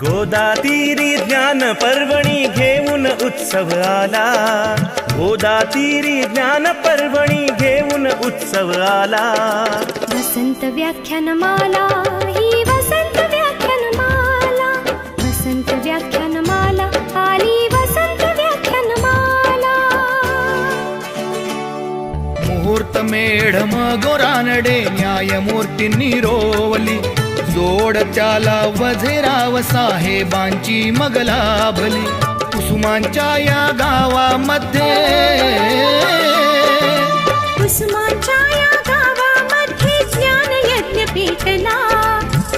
गोदातीरी ज्ञान पर्वणी घेऊन उत्सव आला, गोदातीरी ज्ञान पर्वणी घेऊन उत्सव आला। वसंत व्याख्यानमाला ही वसंत व्याख्यानमाला, वसंत व्याख्यानमाला आली वसंत व्याख्यानमाला। मुहूर्त मेढ मगो रानडे न्यायमूर्तींनी रोवली, जोड त्याला वझेराव साहेबांची मग लाभली। कुसुमांच्या या गावामध्ये, कुसुमांच्या या गावामध्ये ज्ञान यज्ञ पेटला,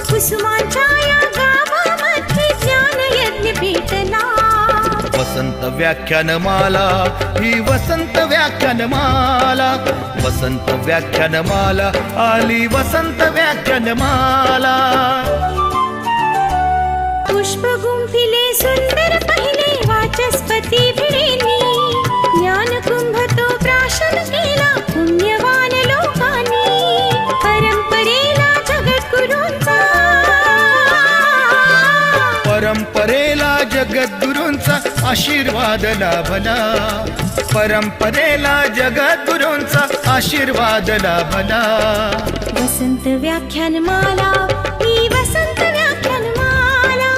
कुसुमांच्या या गावामध्ये ज्ञान यज्ञ पेटला। वसंत व्याख्यानमाला ही वसंत व्याख्यानमाला, वसंत व्याख्यानमाला आली वसंत व्याख्यानमाला। पुष्प गुंफिले सुंदर पहिले वाचस्पती भिडेनी, ज्ञान कुंभ तो प्राशन केला पुण्यवान लोकांनी। परंपरेला जगद्गुरूंचा, परंपरेला जगद्गुरूंचा आशीर्वाद लाभला, परंपरेला जगद्गुरूंचा आशीर्वाद लाभला। वसंत व्याख्यानमाला ही वसंत व्याख्यानमाला,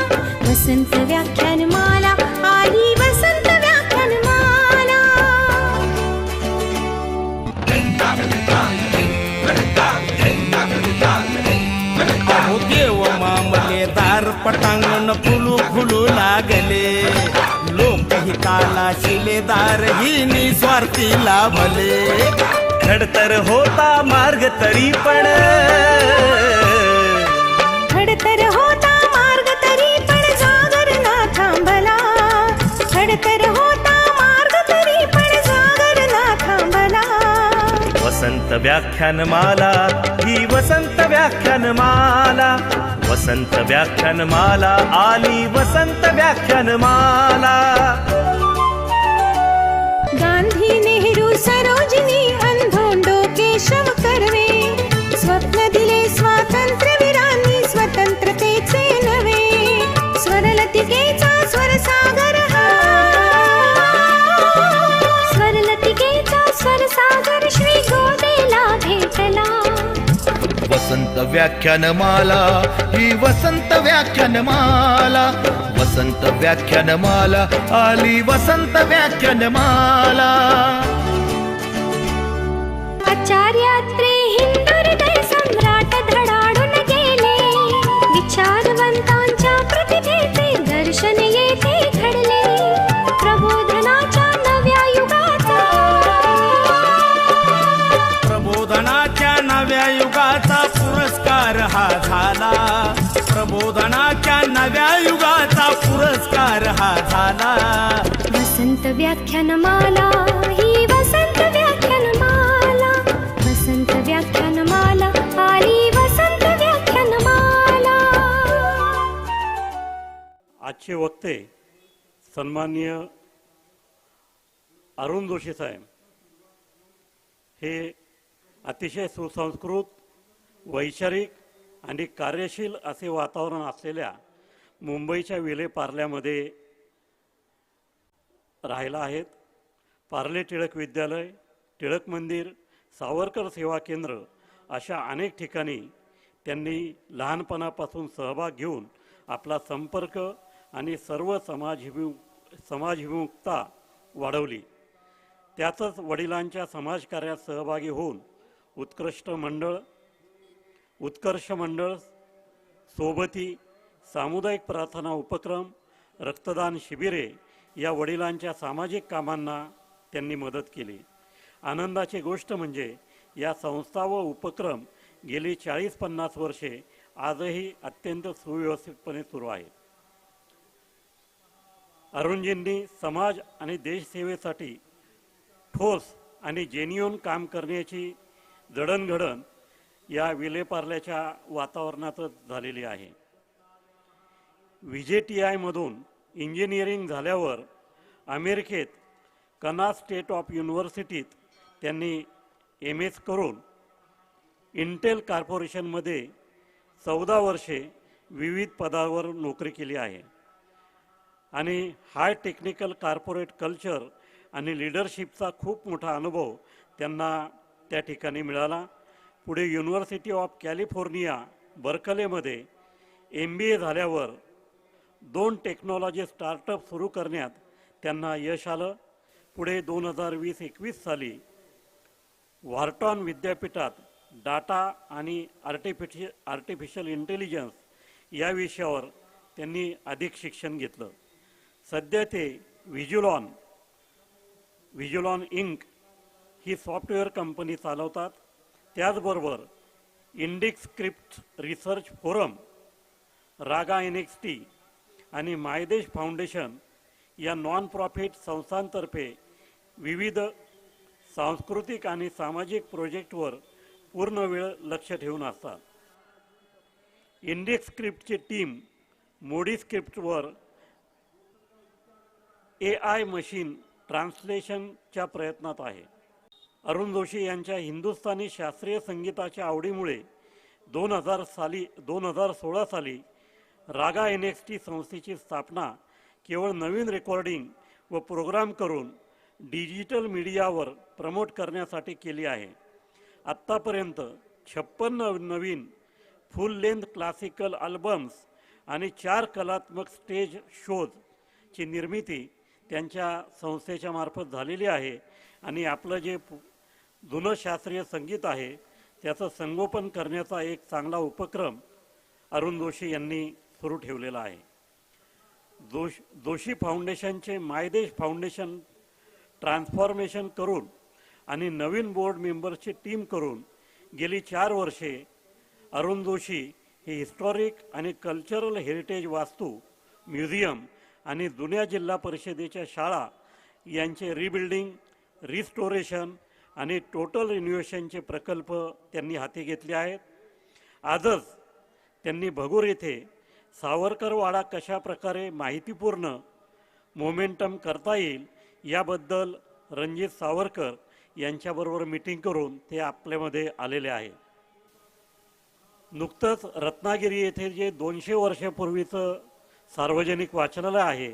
वसंत व्याख्यानमाला आली वसंत व्याख्यानमाला। अहो देव मामलेदार पटांगण फुलू फुलू लागले, लोकहिताला शिलेदार ही निस्वार्थी लाभले। खडतर होता मार्ग तरी पण, खडतर होता मार्ग तरी पण जागर ना थांबला, खडतर होता मार्ग तरी पण जागर ना थांबला। वसंत व्याख्यानमाला ही वसंत व्याख्यानमाला, वसंत व्याख्यानमाला आली वसंत व्याख्यानमाला। गांधी नेहरू सरोजिनी अंधोंडो केशव कर्वे, स्वप्न दिले स्वातंत्र्यवीरांनी स्वतंत्रतेचे नवे। स्वरलतिकेचा स्वरसागर हा, स्वरलतिकेचा स्वरसागर श्री गोदेला भेटला। वसंत व्याख्यानमाला ही वसंत व्याख्यानमाला, वसंत व्याख्यानमाला आली वसंत व्याख्यानमाला। आचार्यात्रे हिंदू हृदय सम्राट धडाडून गेले, विचारवंतांच्या प्रतिभेचे दर्शन येथे घडले। प्रबोधनाच्या नव्या युगाचा, प्रबोधनाच्या नव्या युगाचा पुरस्कार हा झाला, प्रबोधनाच्या नव्या युगाचा पुरस्कार हा झाला। वसंत व्याख्यानमाला ही वसंत व्याख्यानमाला, वसंत व्याख्यानमाला आली वसंत व्याख्यानमाला। आजचे वक्ते सन्माननीय अरुण जोशी साहेब हे अतिशय सुसंस्कृत, वैचारिक आणि कार्यशील असे वातावरण असलेल्या मुंबईच्या विलेपार्ल्यामध्ये राहिला आहेत। पार्ले टिळक विद्यालय, टिळक मंदिर, सावरकर सेवा केंद्र अशा अनेक ठिकाणी त्यांनी लहानपणापासून सहभाग घेऊन आपला संपर्क आणि सर्व समाजभिमुखता वाढवली। त्यातच वडिलांच्या समाजकार्यात सहभागी होऊन उत्कर्ष मंडळ, सोबती, सामुदायिक प्रार्थना उपक्रम, रक्तदान शिबिरे या वडिलांच्या सामाजिक कामांना त्यांनी मदत केली। आनंदाची गोष्ट म्हणजे या संस्था व उपक्रम गेली 40-50 वर्षे आजही अत्यंत सुव्यवस्थितपणे सुरू आहेत। अरुणजींनी समाज आणि देशसेवेसाठी ठोस आणि जेन्युइन काम करण्याची जडणघडण या विलेपार्ल्याच्या वातावरणातच झालेली आहे। VJTI मधून इंजिनिअरिंग झाल्यावर अमेरिकेत कना स्टेट ऑफ युनिव्हर्सिटीत त्यांनी MS करून इंटेल कॉर्पोरेशनमध्ये 14 वर्षे विविध पदावर नोकरी केली आहे आणि हाय टेक्निकल कॉर्पोरेट कल्चर आणि लीडरशिपचा खूप मोठा अनुभव त्यांना त्या ठिकाणी मिळाला. पुढे युनिव्हर्सिटी ऑफ कॅलिफोर्निया बर्कलेमध्ये MBA झाल्यावर 2 टेक्नॉलॉजी स्टार्टअप सुरू करण्यात त्यांना यश आलं. पुढे 2020-21 साली व्हॉर्टॉन विद्यापीठात डाटा आणि आर्टिफिशियल इंटेलिजन्स या विषयावर त्यांनी अधिक शिक्षण घेतलं. सध्या ते व्हिज्युलॉन इंक ही सॉफ्टवेअर कंपनी चालवतात. त्याचबरोबर इंडिक्स स्क्रिप्ट रिसर्च फोरम, रागा NXT आणि मायदेश फाउंडेशन या नॉन प्रॉफिट संस्थांतर्फे विविध सांस्कृतिक आणि सामाजिक प्रोजेक्टवर पूर्ण वेळ लक्ष ठेवून असतात. इंडिक्स स्क्रिप्टची टीम मोडी स्क्रिप्टवर AI मशीन ट्रान्सलेशनच्या प्रयत्नात आहे. अरुण जोशी यांच्या हिंदुस्थानी शास्त्रीय संगीताच्या आवडीमुळे 2016 साली रागा NXT संस्थेची स्थापना केवळ नवीन रेकॉर्डिंग व प्रोग्राम करून डिजिटल मीडियावर प्रमोट करण्यासाठी केली आहे. आत्तापर्यंत 56 नवीन फुल लेंथ क्लासिकल अल्बम्स आणि 4 कलात्मक स्टेज शोजची निर्मिती त्यांच्या संस्थेच्या मार्फत झालेली आहे आणि आपलं जे जुनं शास्त्रीय संगीत आहे त्याचं संगोपन करण्याचा एक चांगला उपक्रम अरुण जोशी यांनी सुरू ठेवलेला आहे. जोशी फाउंडेशनचे मायदेश फाउंडेशन ट्रान्सफॉर्मेशन करून आणि नवीन बोर्ड मेंबर्सची टीम करून गेली 4 वर्षे अरुण जोशी हे हिस्टॉरिक आणि कल्चरल हेरिटेज वास्तू, म्युझियम आणि जुन्या जिल्हा परिषदेच्या शाळा यांचे रिबिल्डिंग, रिस्टोरेशन आणि टोटल रिन्युएशनचे प्रकल्प त्यांनी हाती घेतले आहेत. आजच त्यांनी भगूर येथे सावरकरवाडा कशा प्रकारे माहितीपूर्ण मोमेंटम करता येईल याबद्दल रणजित सावरकर यांच्याबरोबर मीटिंग करून ते आपल्यामध्ये आलेले आहेत. नुकतंच रत्नागिरी येथे जे 200 वर्षापूर्वीचं सार्वजनिक वाचनालय आहे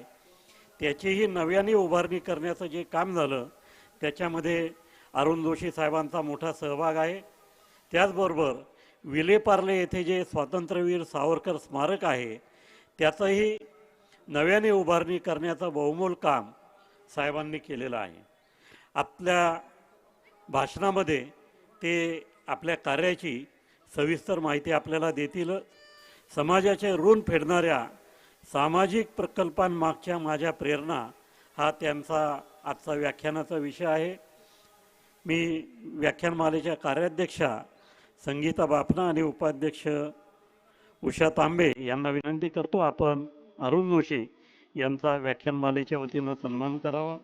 त्याचीही नव्याने उभारणी करण्याचं जे काम झालं त्याच्यामध्ये अरुण जोशी साहेबांचा मोठा सहभाग आहे. त्याचबरोबर विलेपार्ले येथे जे स्वातंत्र्यवीर सावरकर स्मारक आहे त्याचंही नव्याने उभारणी करण्याचं बहुमोल काम साहेबांनी केलेलं आहे. आपल्या भाषणामध्ये ते आपल्या कार्याची सविस्तर माहिती आपल्याला देतील. समाजाचे ऋण फेडणाऱ्या सामाजिक प्रकल्पांमागच्या माझ्या प्रेरणा हा त्यांचा आजचा व्याख्यानाचा विषय आहे. मी व्याख्यानमालेच्या कार्याध्यक्षा संगीता बापना आणि उपाध्यक्ष उषा तांबे यांना विनंती करतो आपण अरुण जोशी यांचा व्याख्यानमालेच्या वतीनं सन्मान करावा.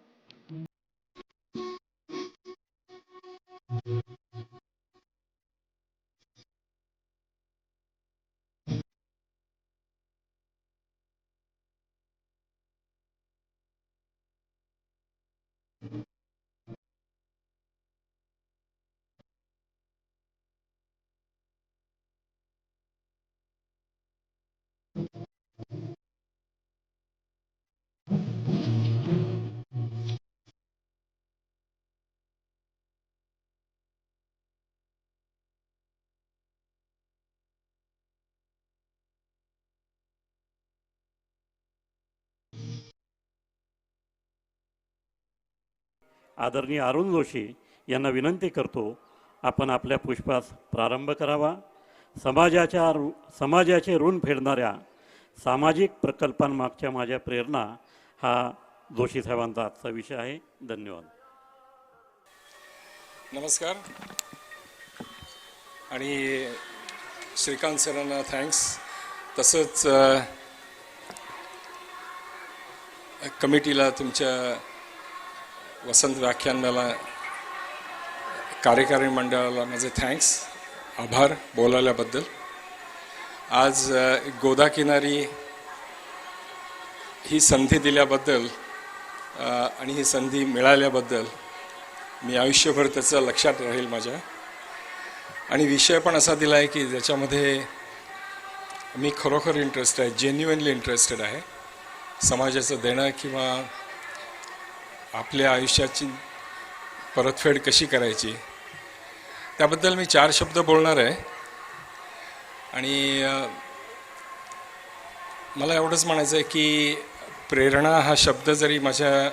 आदरणीय अरुण जोशी यांना विनंती करतो आपण आपल्या पुष्पास प्रारंभ करावा. समाजाचे ऋण फेडणाऱ्या सामाजिक प्रकल्पांमागच्या माझ्या प्रेरणा हा जोशी साहेबांचा आजचा विषय आहे. धन्यवाद. नमस्कार आणि श्रीकांत सरांना थँक्स. तसंच कमिटीला तुमच्या वसंत व्याख्यानमाला कार्यकारी मंडळाला माझे थँक्स, आभार बोलायल्याबद्दल. आज गोदाकिनारी ही संधी दिल्याबद्दल आणि ही संधी मिळाल्याबद्दल मी आयुष्यभर त्याचं लक्षात राहील माझ्या. आणि विषय पण असा दिला आहे की ज्याच्यामध्ये मी खरोखर इंटरेस्टेड आहे, जेन्युइनली इंटरेस्टेड आहे. समाजाचं देणं किंवा आपल्या आयुष्याची परतफेड कशी करायची त्याबद्दल मी 4 शब्द बोलणार आहे. आणि मला एवढंच म्हणायचं आहे की प्रेरणा हा शब्द जरी माझ्या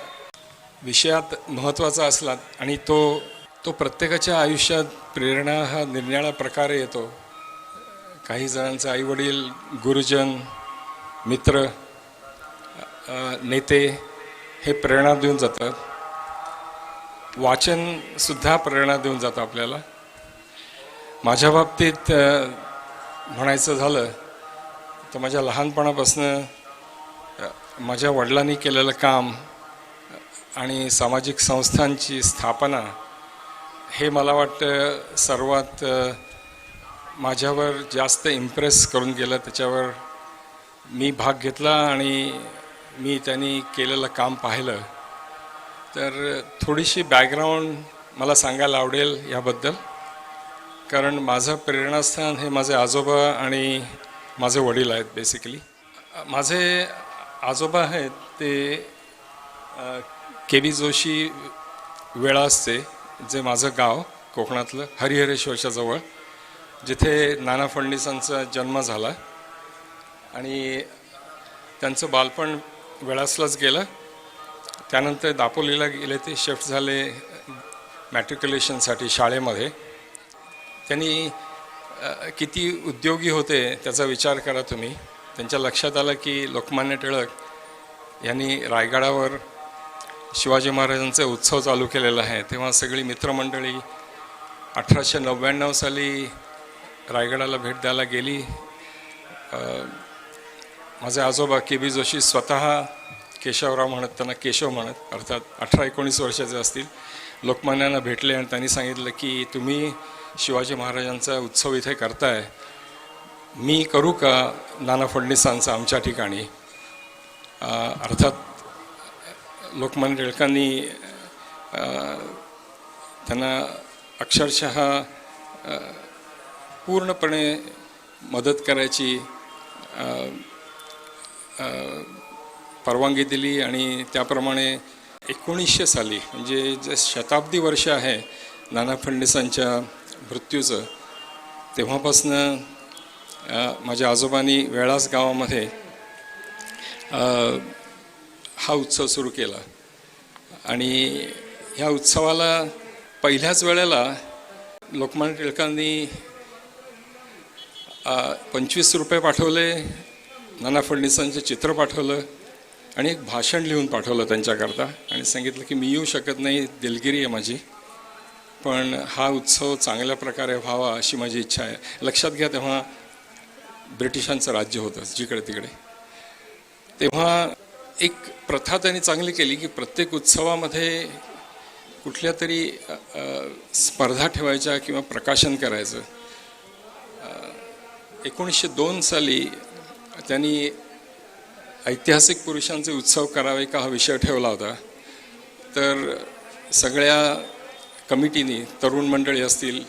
विषयात महत्त्वाचा असला आणि तो प्रत्येकाच्या आयुष्यात प्रेरणा हा निरनिराळ्या प्रकारे येतो. काही जणांचे आईवडील, गुरुजन, मित्र, नेते हे प्रेरणा देऊन जातात. वाचनसुद्धा प्रेरणा देऊन जातं आपल्याला. माझ्या बाबतीत म्हणायचं झालं तर माझ्या लहानपणापासून माझ्या वडिलांनी केलेलं काम आणि सामाजिक संस्थांची स्थापना हे मला वाटतं सर्वात माझ्यावर जास्त इम्प्रेस करून गेलं. त्याच्यावर मी भाग घेतला आणि मी त्यांनी केलेलं काम पाहिलं. तर थोडीशी बॅकग्राऊंड मला सांगायला आवडेल याबद्दल, कारण माझं प्रेरणास्थान हे माझे आजोबा आणि माझे वडील आहेत. बेसिकली माझे आजोबा आहेत ते के.बी. जोशी वेळासचे, जे माझं गाव कोकणातलं हरिहरेश्वरच्या जवळ, जिथे नाना फडणीसांचा जन्म झाला. आणि त्यांचं बालपण वेळासलाच गेलं. त्यानंतर दापोलीला गेले, ते शिफ्ट झाले मॅट्रिक्युलेशनसाठी शाळेमध्ये. त्यांनी किती उद्योगी होते त्याचा विचार करा तुम्ही. त्यांच्या लक्षात आलं की लोकमान्य टिळक यांनी रायगडावर शिवाजी महाराजांचे उत्सव चालू केलेला आहे. तेव्हा सगळी मित्रमंडळी 1899 साली रायगडाला भेट द्यायला गेली. माझे आजोबा के.बी. जोशी स्वतः केशवराव म्हणत, त्यांना केशव म्हणत, अर्थात 18-19 वर्षाचे असतील, लोकमान्यांना भेटले आणि त्यांनी सांगितलं की तुम्ही शिवाजी महाराजांचा उत्सव इथे करताय, मी करू का नाना फडणीसांचा आमच्या ठिकाणी. अर्थात लोकमान्य टिळकांनी त्यांना अक्षरशः पूर्णपणे मदत करायची परवानगी दिली. आणि त्याप्रमाणे 1900 साली, म्हणजे जे शताब्दी वर्ष आहे नाना फडणीसांच्या मृत्यूचं, तेव्हापासनं माझ्या आजोबांनी वेळास गावामध्ये हा उत्सव सुरू केला. आणि ह्या उत्सवाला पहिल्याच वेळेला लोकमान्य टिळकांनी 25 रुपये पाठवले, नाना फडणीसांचं चित्र पाठवलं आणि एक भाषण लिहून पाठवलं त्यांच्याकरता आणि सांगितलं की मी येऊ शकत नाही, दिलगिरी आहे माझी, पण हा उत्सव चांगल्या प्रकारे व्हावा अशी माझी इच्छा आहे. लक्षात घ्या, तेव्हा ब्रिटिशांचं राज्य होतं जिकडे तिकडे. तेव्हा एक प्रथा त्यांनी चांगली केली की प्रत्येक उत्सवामध्ये कुठल्या तरी स्पर्धा ठेवायच्या किंवा प्रकाशन करायचं. 1902 साली त्यांनी ऐतिहासिक पुरुषांचे उत्सव करावे का हा विषय ठेवला होता. तर सगळ्या कमिटीनी, तरुण मंडळी असतील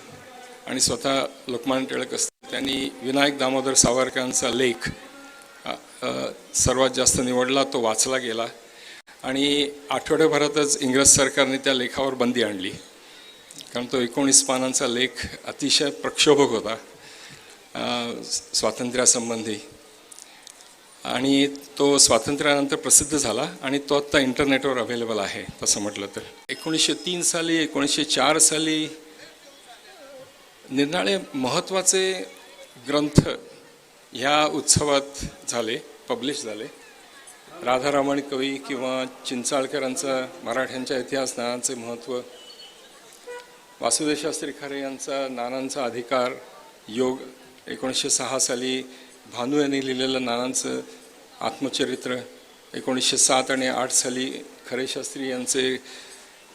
आणि स्वतः लोकमान्य टिळक असतील, त्यांनी विनायक दामोदर सावरकरांचा लेख सर्वात जास्त निवडला. तो वाचला गेला आणि आठवड्याभरातच इंग्रज सरकारने त्या लेखावर बंदी आणली, कारण तो 19 पानांचा लेख अतिशय प्रक्षोभक होता स्वातंत्र्यासंबंधी. आणि तो स्वातंत्र्यानंतर प्रसिद्ध झाला आणि तो आत्ता इंटरनेटवर अवेलेबल आहे तसं म्हटलं तर. 1903 साली, 1904 साली निरनिराळे महत्त्वाचे ग्रंथ ह्या उत्सवात झाले, पब्लिश झाले. राधारमण कवी किंवा चिंचाळकरांचा मराठ्यांच्या इतिहास, नानांचे महत्त्व, वासुदेव शास्त्री खरे यांचा नानांचा अधिकार योग, 1906 साली भानू यांनी लिहिलेलं नानांचं आत्मचरित्र, 1907 आणि 8 साली खरे शास्त्री यांचे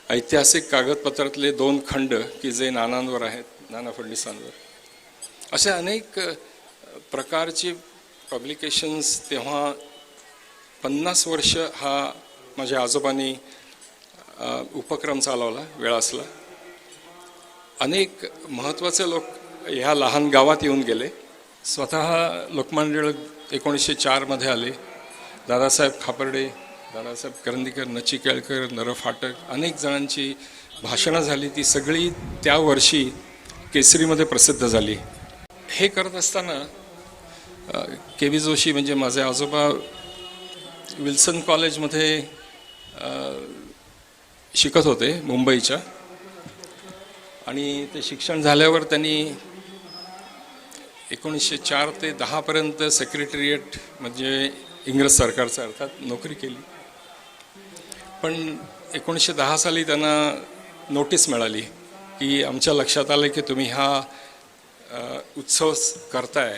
ऐतिहासिक कागदपत्रातले 2 खंड की जे नानांवर आहेत, नाना फडणीसांवर. असे अनेक प्रकारचे पब्लिकेशन्स. तेव्हा 50 वर्ष हा माझ्या आजोबांनी उपक्रम चालवला वेळासला. अनेक महत्त्वाचे लोक ह्या लहान गावात येऊन गेले स्वतः लोकमान्य टिळक 1904 आले. दादासाहेब खापर्डे, दादासाहेब करंदीकर, नची केळकर, नर फाटक अनेक जणांची भाषणं झाली. ती सगळी त्या वर्षी केसरीमध्ये प्रसिद्ध झाली. हे करत असताना के.बी. जोशी म्हणजे माझे आजोबा विल्सन कॉलेजमध्ये शिकत होते मुंबईच्या. आणि ते शिक्षण झाल्यावर त्यांनी 1904 ते 10 सेक्रेटरिएट म्हणजे इंग्रज सरकारचा अर्थात नोकरी केली. पण 1910 साली त्यांना नोटीस मिळाली की आमच्या लक्षात आलं की तुम्ही हा उत्सव करताय,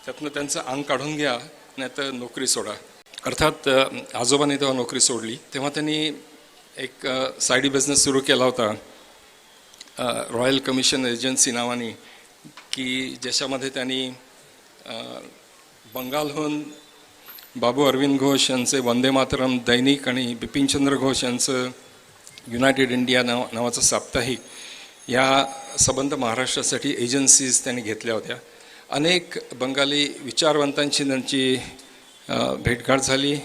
त्यातनं त्यांचं अंग काढून घ्या, नाही तर नोकरी सोडा. अर्थात आजोबांनी तेव्हा नोकरी सोडली. तेव्हा त्यांनी एक साईड बिझनेस सुरू केला होता रॉयल कमिशन एजन्सी नावाने, की ज्याच्यामध्ये त्यांनी बंगालहून बाबू अरविंद घोष यांचे वंदे मातरम दैनिक आणि बिपिनचंद्र घोष यांचं युनायटेड इंडिया नावाचं साप्ताहिक या संबंध महाराष्ट्रासाठी एजन्सीज त्यांनी घेतल्या होत्या. अनेक बंगाली विचारवंतांची त्यांची भेटगाठ झाली.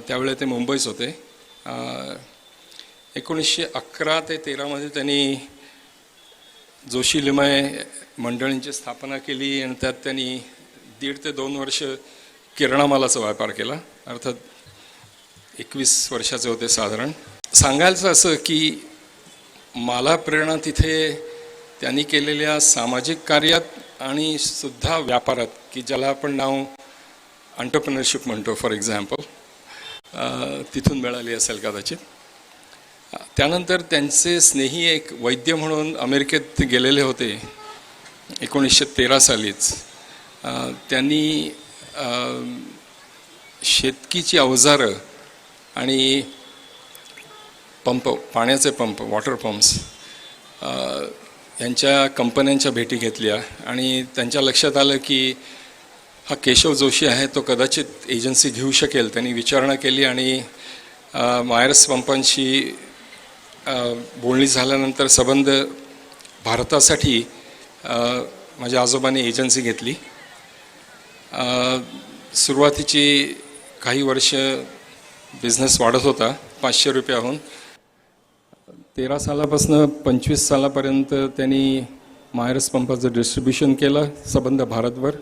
त्यावेळी ते मुंबईच होते. 1911 ते 13 त्यांनी जोशी लिमय मंडळींची स्थापना केली आणि त्यात त्यांनी 1.5 ते 2 वर्ष किराणामालाचा व्यापार केला. अर्थात 21 वर्षाचे होते साधारण. सांगायचं असं की मला प्रेरणा तिथे त्यांनी केलेल्या सामाजिक कार्यात आणि सुद्धा व्यापारात, की ज्याला आपण नाव एंटरप्रेन्योरशिप म्हणतो फॉर एक्झाम्पल, तिथून मिळाली असेल कदाचित. त्यानंतर त्यांचे स्नेही एक वैद्य म्हणून अमेरिकेत गेलेले होते 1913 सालीच. त्यांनी शेतकीची अवजारं आणि पंप, पाण्याचे पंप, वॉटर पंप्स यांच्या कंपन्यांच्या भेटी घेतल्या आणि त्यांच्या लक्षात आलं की हा केशव जोशी आहे तो कदाचित एजन्सी घेऊ शकेल. त्यांनी विचारणा केली आणि मायर्स पंपांशी बोलणी झाल्यानंतर संबंध भारतासाठी माझ्या आजोबांनी एजन्सी घेतली. सुरुवातीची काही वर्ष बिझनेस वाढत होता 500 रुपयाहून. 13 सालापासून 25 सालापर्यंत त्यांनी मायर्स पंपाचं डिस्ट्रीब्युशन केलं संबंध भारतभर.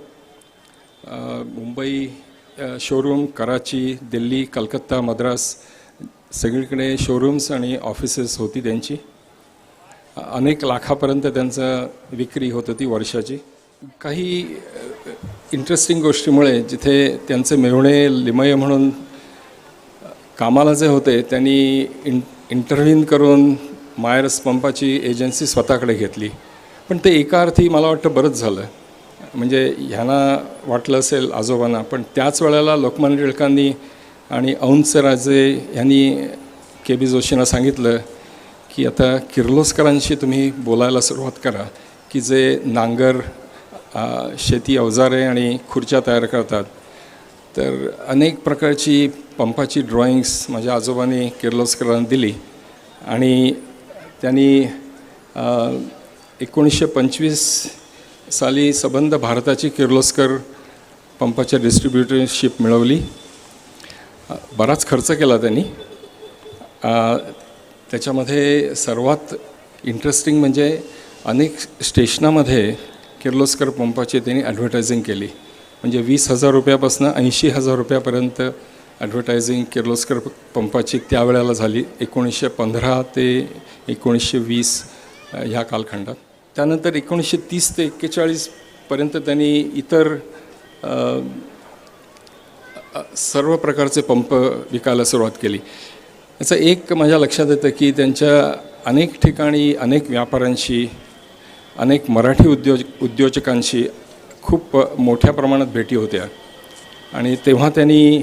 मुंबई शोरूम, कराची, दिल्ली, कलकत्ता, मद्रास सगळीकडे शोरूम्स आणि ऑफिसेस होती त्यांची. अनेक लाखापर्यंत त्यांचं विक्री होत होती वर्षाची. काही इंटरेस्टिंग गोष्टीमुळे जिथे त्यांचे मेव्हणे लिमये म्हणून कामाला जे होते त्यांनी इंटरव्ह्यून करून मायर्स पंपाची एजन्सी स्वतःकडे घेतली. पण ते एका अर्थी मला वाटतं बरंच झालं. म्हणजे ह्यांना वाटलं असेल आजोबांना, पण त्याच वेळेला लोकमान्य टिळकांनी आणि औंधचे राजे यांनी के.बी. जोशींना सांगितलं की आता किर्लोस्करांशी तुम्ही बोलायला सुरुवात करा, की जे नांगर, शेती अवजारे आणि खुर्च्या तयार करतात. तर अनेक प्रकारची पंपाची ड्रॉइंग्स माझ्या आजोबांनी किर्लोस्करांना दिली आणि त्यांनी 1925 साली संबंध भारताची किर्लोस्कर पंपाच्या डिस्ट्रीब्युटरशिप मिळवली. बराच खर्च केला त्यांनी. त्याच्यामध्ये सर्वात इंटरेस्टिंग म्हणजे अनेक स्टेशनामध्ये किर्लोस्कर पंपाची त्यांनी ॲडव्हर्टायझिंग केली. म्हणजे 20,000 रुपयापासून 80,000 रुपयापर्यंत ॲडव्हर्टायझिंग किर्लोस्कर पंपाची त्यावेळेला झाली 1915 ते 1920 ह्या कालखंडात. त्यानंतर 1930 ते 41पर्यंत त्यांनी इतर सर्व प्रकारचे पंप विकायला सुरुवात केली. याचं एक माझ्या लक्षात येतं की त्यांच्या अनेक ठिकाणी अनेक व्यापाऱ्यांशी, अनेक मराठी उद्योजकांशी खूप मोठ्या प्रमाणात भेटी होत्या. आणि तेव्हा त्यांनी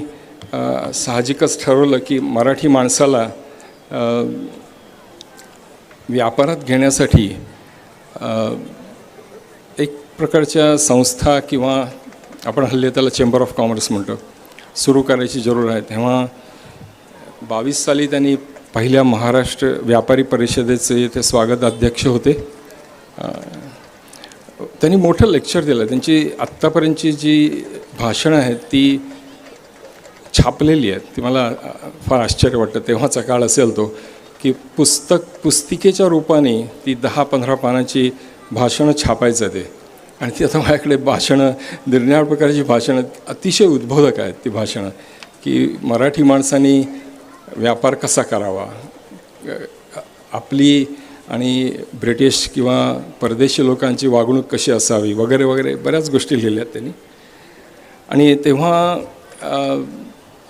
साहजिकच ठरवलं की मराठी माणसाला व्यापारात घेण्यासाठी एक प्रकारच्या संस्था किंवा आपण हल्ली त्याला चेंबर ऑफ कॉमर्स म्हणतो सुरू करायची जरूर आहे. तेव्हा 22 साली त्यांनी पहिल्या महाराष्ट्र व्यापारी परिषदेचे ते स्वागत अध्यक्ष होते. त्यांनी मोठं लेक्चर दिलं. त्यांची आत्तापर्यंतची जी भाषणं आहेत ती छापलेली आहेत. ती मला फार आश्चर्य वाटतं. तेव्हाचा काळ असेल तो, की पुस्तिकेच्या रूपाने ती 10-15 पानाची भाषणं छापायचं ते. आणि ती आता माझ्याकडे भाषणं, निरनिराळ्या प्रकारची भाषणं, अतिशय उद्बोधक आहेत ती भाषणं, की मराठी माणसांनी व्यापार कसा करावा, आपली आणि ब्रिटिश किंवा परदेशी लोकांची वागणूक कशी असावी वगैरे वगैरे बऱ्याच गोष्टी लिहिल्या त्यांनी. आणि तेव्हा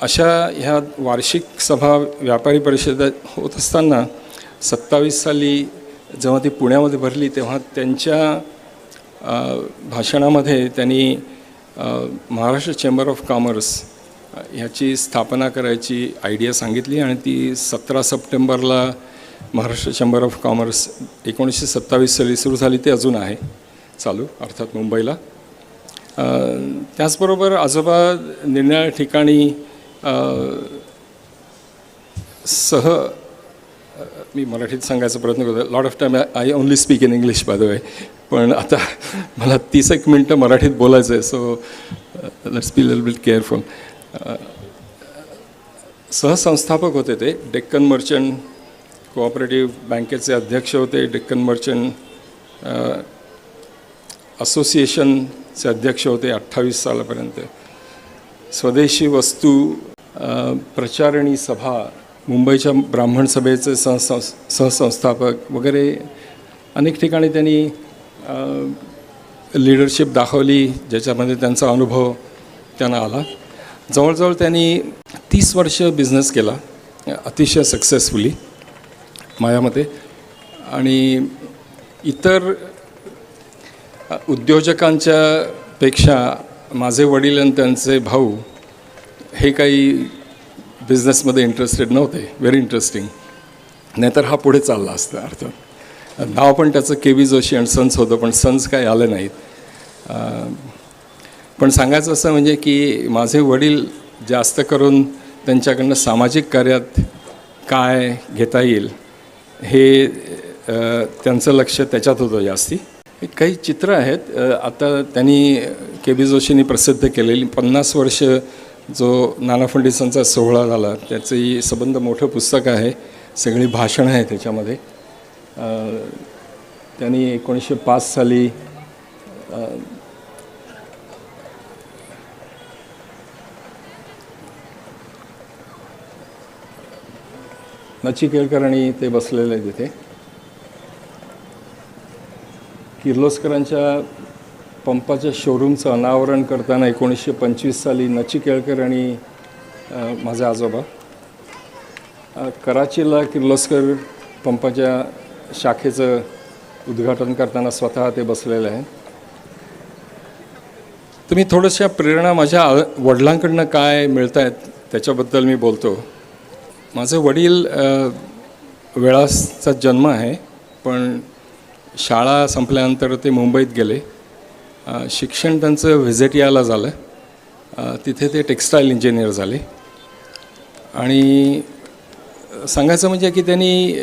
अशा ह्या वार्षिक सभा व्यापारी परिषदा होत असताना 27 साली जेव्हा ती पुण्यामध्ये भरली तेव्हा त्यांच्या भाषणामध्ये त्यांनी महाराष्ट्र चेंबर ऑफ कॉमर्स ह्याची स्थापना करायची आयडिया सांगितली. आणि ती 17 सप्टेंबरला महाराष्ट्र चेंबर ऑफ कॉमर्स 1927 साली सुरू झाली. ते अजून आहे चालू, अर्थात मुंबईला. त्याचबरोबर आजोबा निरनिराळ्या ठिकाणी मी मराठीत सांगायचा प्रयत्न करतो. Lot of time I only speak in English by the way, पण आता मला 30 मिनटं मराठीत बोलायचं आहे. So let's be little bit careful. सहसंस्थापक होते ते. डेक्कन मर्चंट कोऑपरेटिव्ह बँकेचे अध्यक्ष होते. डेक्कन मर्चंट असोसिएशनचे अध्यक्ष होते 28 सालापर्यंत. स्वदेशी वस्तू प्रचारणी सभा, मुंबईच्या ब्राह्मण सभेचे सहसंस्थापक वगैरे अनेक ठिकाणी त्यांनी लीडरशिप दाखवली, ज्याच्यामध्ये त्यांचा अनुभव त्यांना आला. जवळजवळ त्यांनी 30 वर्ष बिझनेस केला अतिशय सक्सेसफुली माझ्या मते. आणि इतर उद्योजकांच्या पेक्षा माझे वडील आणि त्यांचे भाऊ हे काही बिझनेसमध्ये इंटरेस्टेड नव्हते. Very interesting. नाहीतर हा पुढे चालला असता. अर्थात नाव पण त्याचं के.व्ही. जोशी अँड सन्स होतं, पण सन्स काही आले नाहीत. पण सांगायचं असं म्हणजे की माझे वडील जास्त करून त्यांच्याकडनं सामाजिक कार्यात काय घेता येईल हे त्यांचं लक्ष त्याच्यात होतं जास्ती. काही चित्र आहेत आता त्यांनी के.व्ही. जोशींनी प्रसिद्ध केलेली. 50 वर्ष जो नाना फडणवीसांचा सोहळा झाला त्याचंही संबंध मोठं पुस्तक आहे. सगळी भाषणं आहेत त्याच्यामध्ये. त्यांनी 1905 साली नचिकेळकर आणि ते बसलेले आहेत तिथे. किर्लोस्करांच्या पंपाच्या शोरूमचं अनावरण करताना 1925 साली नचिकेळकर आणि माझे आजोबा. कराचीला किर्लोस्कर पंपाच्या शाखेचं उद्घाटन करताना स्वतः ते बसलेले आहेत. तर मी थोड्याशा प्रेरणा माझ्या वडिलांकडनं काय मिळत आहेत त्याच्याबद्दल मी बोलतो. माझे वडील वेळासचा जन्म आहे, पण शाळा संपल्यानंतर ते मुंबईत गेले. शिक्षण त्यांचं व्हिजेटियाला झालं. तिथे ते टेक्स्टाईल इंजिनियर झाले. आणि सांगायचं म्हणजे की त्यांनी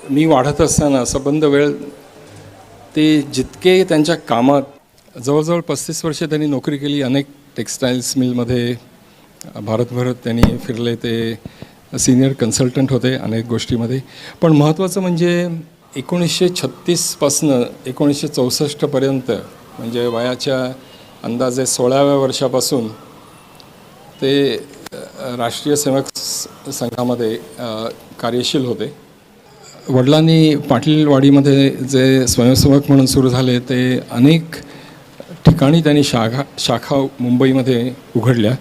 मी वाढत असताना संबंध वेळ ते जितके त्यांच्या कामात जवळजवळ 35 वर्ष त्यांनी नोकरी केली. अनेक टेक्स्टाईल्स मिलमध्ये भारतभर त्यांनी फिरले. ते सिनियर कन्सल्टंट होते अनेक गोष्टीमध्ये. पण महत्त्वाचं म्हणजे 1936पासनं 1964पर्यंत म्हणजे वयाच्या अंदाजे 16व्या वर्षापासून ते राष्ट्रीय सेवक संघामध्ये कार्यशील होते. वडिलांनी पाटीलवाडीमध्ये जे स्वयंसेवक म्हणून सुरू झाले ते अनेक ठिकाणी त्यांनी शाखा मुंबईमध्ये उघडल्या.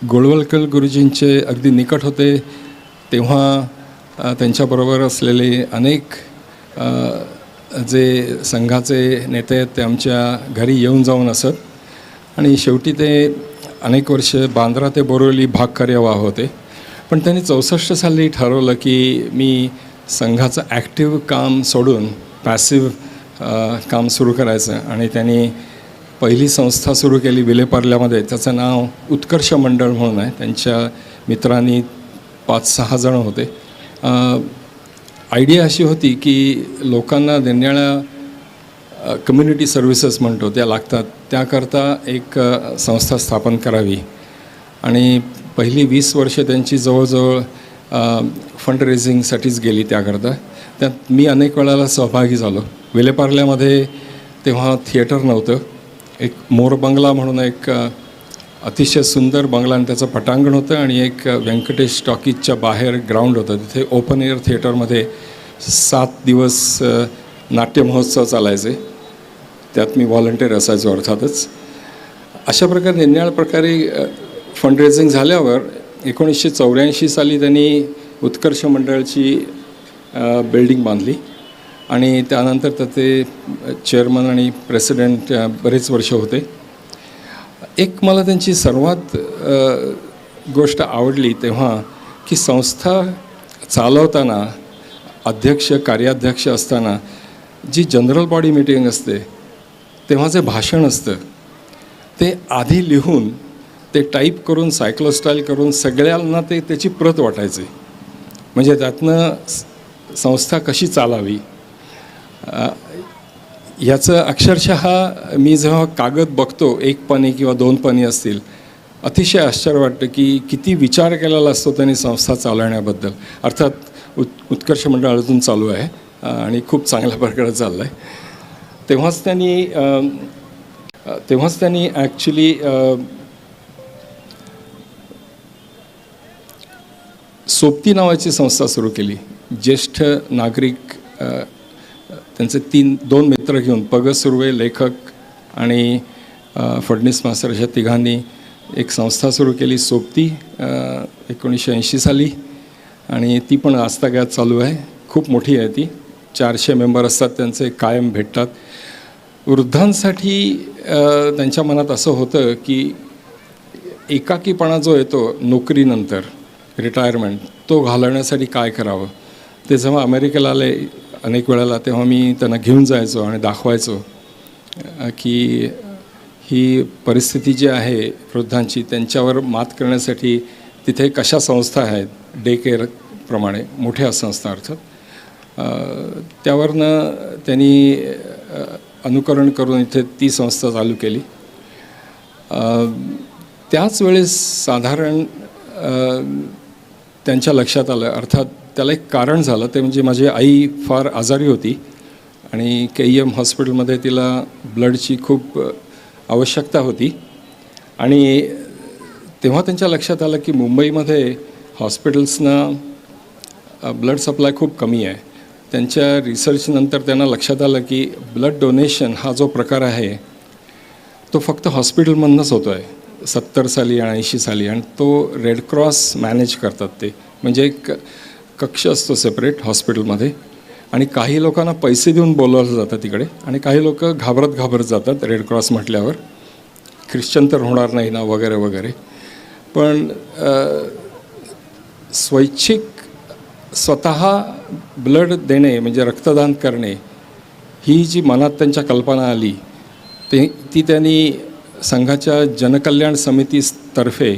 गोळवलकर गुरुजींचे अगदी निकट होते तेव्हा त्यांच्याबरोबर असलेले अनेक जे संघाचे नेते आहेत ते आमच्या घरी येऊन जाऊन असत. आणि शेवटी ते अनेक वर्ष बांद्रा ते बोरिवली भागकार्यवाह होते. पण त्यांनी 64 साली ठरवलं की मी संघाचं ॲक्टिव्ह काम सोडून पॅसिव्ह काम सुरू करायचं. आणि त्यांनी पहिली संस्था सुरू केली विलेपार्ल्यामध्ये. त्याचं नाव उत्कर्ष मंडळ म्हणून आहे. त्यांच्या मित्रांनी 5-6 जण होते. आयडिया अशी होती की लोकांना निरनिराळ्या कम्युनिटी सर्व्हिसेस म्हणतो त्या लागतात, त्याकरता एक संस्था स्थापन करावी. आणि पहिली 20 वर्ष त्यांची जवळजवळ फंड रेझिंगसाठीच गेली त्याकरता. त्यात मी अनेक वेळाला सहभागी झालो. विलेपार्ल्यामध्ये तेव्हा थिएटर नव्हतं. एक मोर बंगला म्हणून एक अतिशय सुंदर बंगला आणि त्याचं पटांगण होतं आणि एक व्यंकटेश टॉकीजच्या बाहेर ग्राउंड होतं. तिथे ओपन एअर थिएटरमध्ये 7 दिवस नाट्य महोत्सव चालायचे. त्यात मी व्हॉलंटियर असायचो अर्थातच. अशा प्रकारे निरनिराळ्या प्रकारे फंड रेझिंग झाल्यावर 1984 साली त्यांनी उत्कर्ष मंडळाची बिल्डिंग बांधली आणि त्यानंतर तर ते चेअरमन आणि प्रेसिडेंट बरेच वर्ष होते. एक मला त्यांची सर्वात गोष्ट आवडली तेव्हा की संस्था चालवताना अध्यक्ष कार्याध्यक्ष असताना जी जनरल बॉडी मीटिंग असते तेव्हा जे भाषण असतं ते आधी लिहून ते टाईप करून सायक्लोस्टाईल करून सगळ्यांना ते त्याची प्रत वाटायची. म्हणजे त्यातनं संस्था कशी चालावी याचं अक्षरशः मी जेव्हा कागद बघतो 1 पानी किंवा 2 पानी असतील अतिशय आश्चर्य वाटतं की किती विचार केलेला असतो त्यांनी संस्था चालवण्याबद्दल. अर्थात उत्कर्ष मंडळ अजून चालू आहे आणि खूप चांगल्या प्रकारे चाललं आहे. तेव्हाच त्यांनी ॲक्च्युली सोबती नावाची संस्था सुरू केली. ज्येष्ठ नागरिक त्यांचे 2 मित्र घेऊन पग सुर्वे लेखक आणि फडणीस मास्तर अशा तिघांनी एक संस्था सुरू केली सोबती 1980 साली आणि ती पण आजतागायत चालू आहे. खूप मोठी आहे ती. 400 मेंबर असतात त्यांचे, कायम भेटतात. वृद्धांसाठी त्यांच्या मनात असं होतं की एकाकीपणा जो येतो नोकरीनंतर रिटायरमेंट तो घालवण्यासाठी काय करावं. ते जेव्हा अमेरिकेला आले अनेक वेळेला तेव्हा मी त्यांना घेऊन जायचो आणि दाखवायचो की ही परिस्थिती जी आहे वृद्धांची त्यांच्यावर मात करण्यासाठी तिथे कशा संस्था आहेत डे केअरप्रमाणे मोठ्या संस्था अर्थात. त्यावरनं त्यांनी अनुकरण करून इथे ती संस्था चालू केली. त्याच वेळेस साधारण त्यांच्या लक्षात आलं, अर्थात त्याला एक कारण झालं ते म्हणजे माझी आई फार आजारी होती आणि KEM हॉस्पिटलमध्ये तिला ब्लडची खूप आवश्यकता होती. आणि तेव्हा त्यांच्या लक्षात आलं की मुंबईमध्ये हॉस्पिटल्सना ब्लड सप्लाय खूप कमी आहे. त्यांच्या रिसर्चनंतर त्यांना लक्षात आलं की ब्लड डोनेशन हा जो प्रकार आहे तो फक्त हॉस्पिटलमधूनच होतो आहे 70 साली आणि 80 साली. आणि तो रेड क्रॉस मॅनेज करतात. ते म्हणजे एक कक्ष असतो सेपरेट हॉस्पिटलमध्ये आणि काही लोकांना पैसे देऊन बोलवलं जातं तिकडे आणि काही लोक घाबरत जातात रेड क्रॉस म्हटल्यावर, ख्रिश्चन तर होणार नाही ना वगैरे वगैरे. पण स्वैच्छिक स्वतः ब्लड देणे म्हणजे रक्तदान करणे ही जी मनात त्यांच्या कल्पना आली ती त्यांनी संघाच्या जनकल्याण समितीतर्फे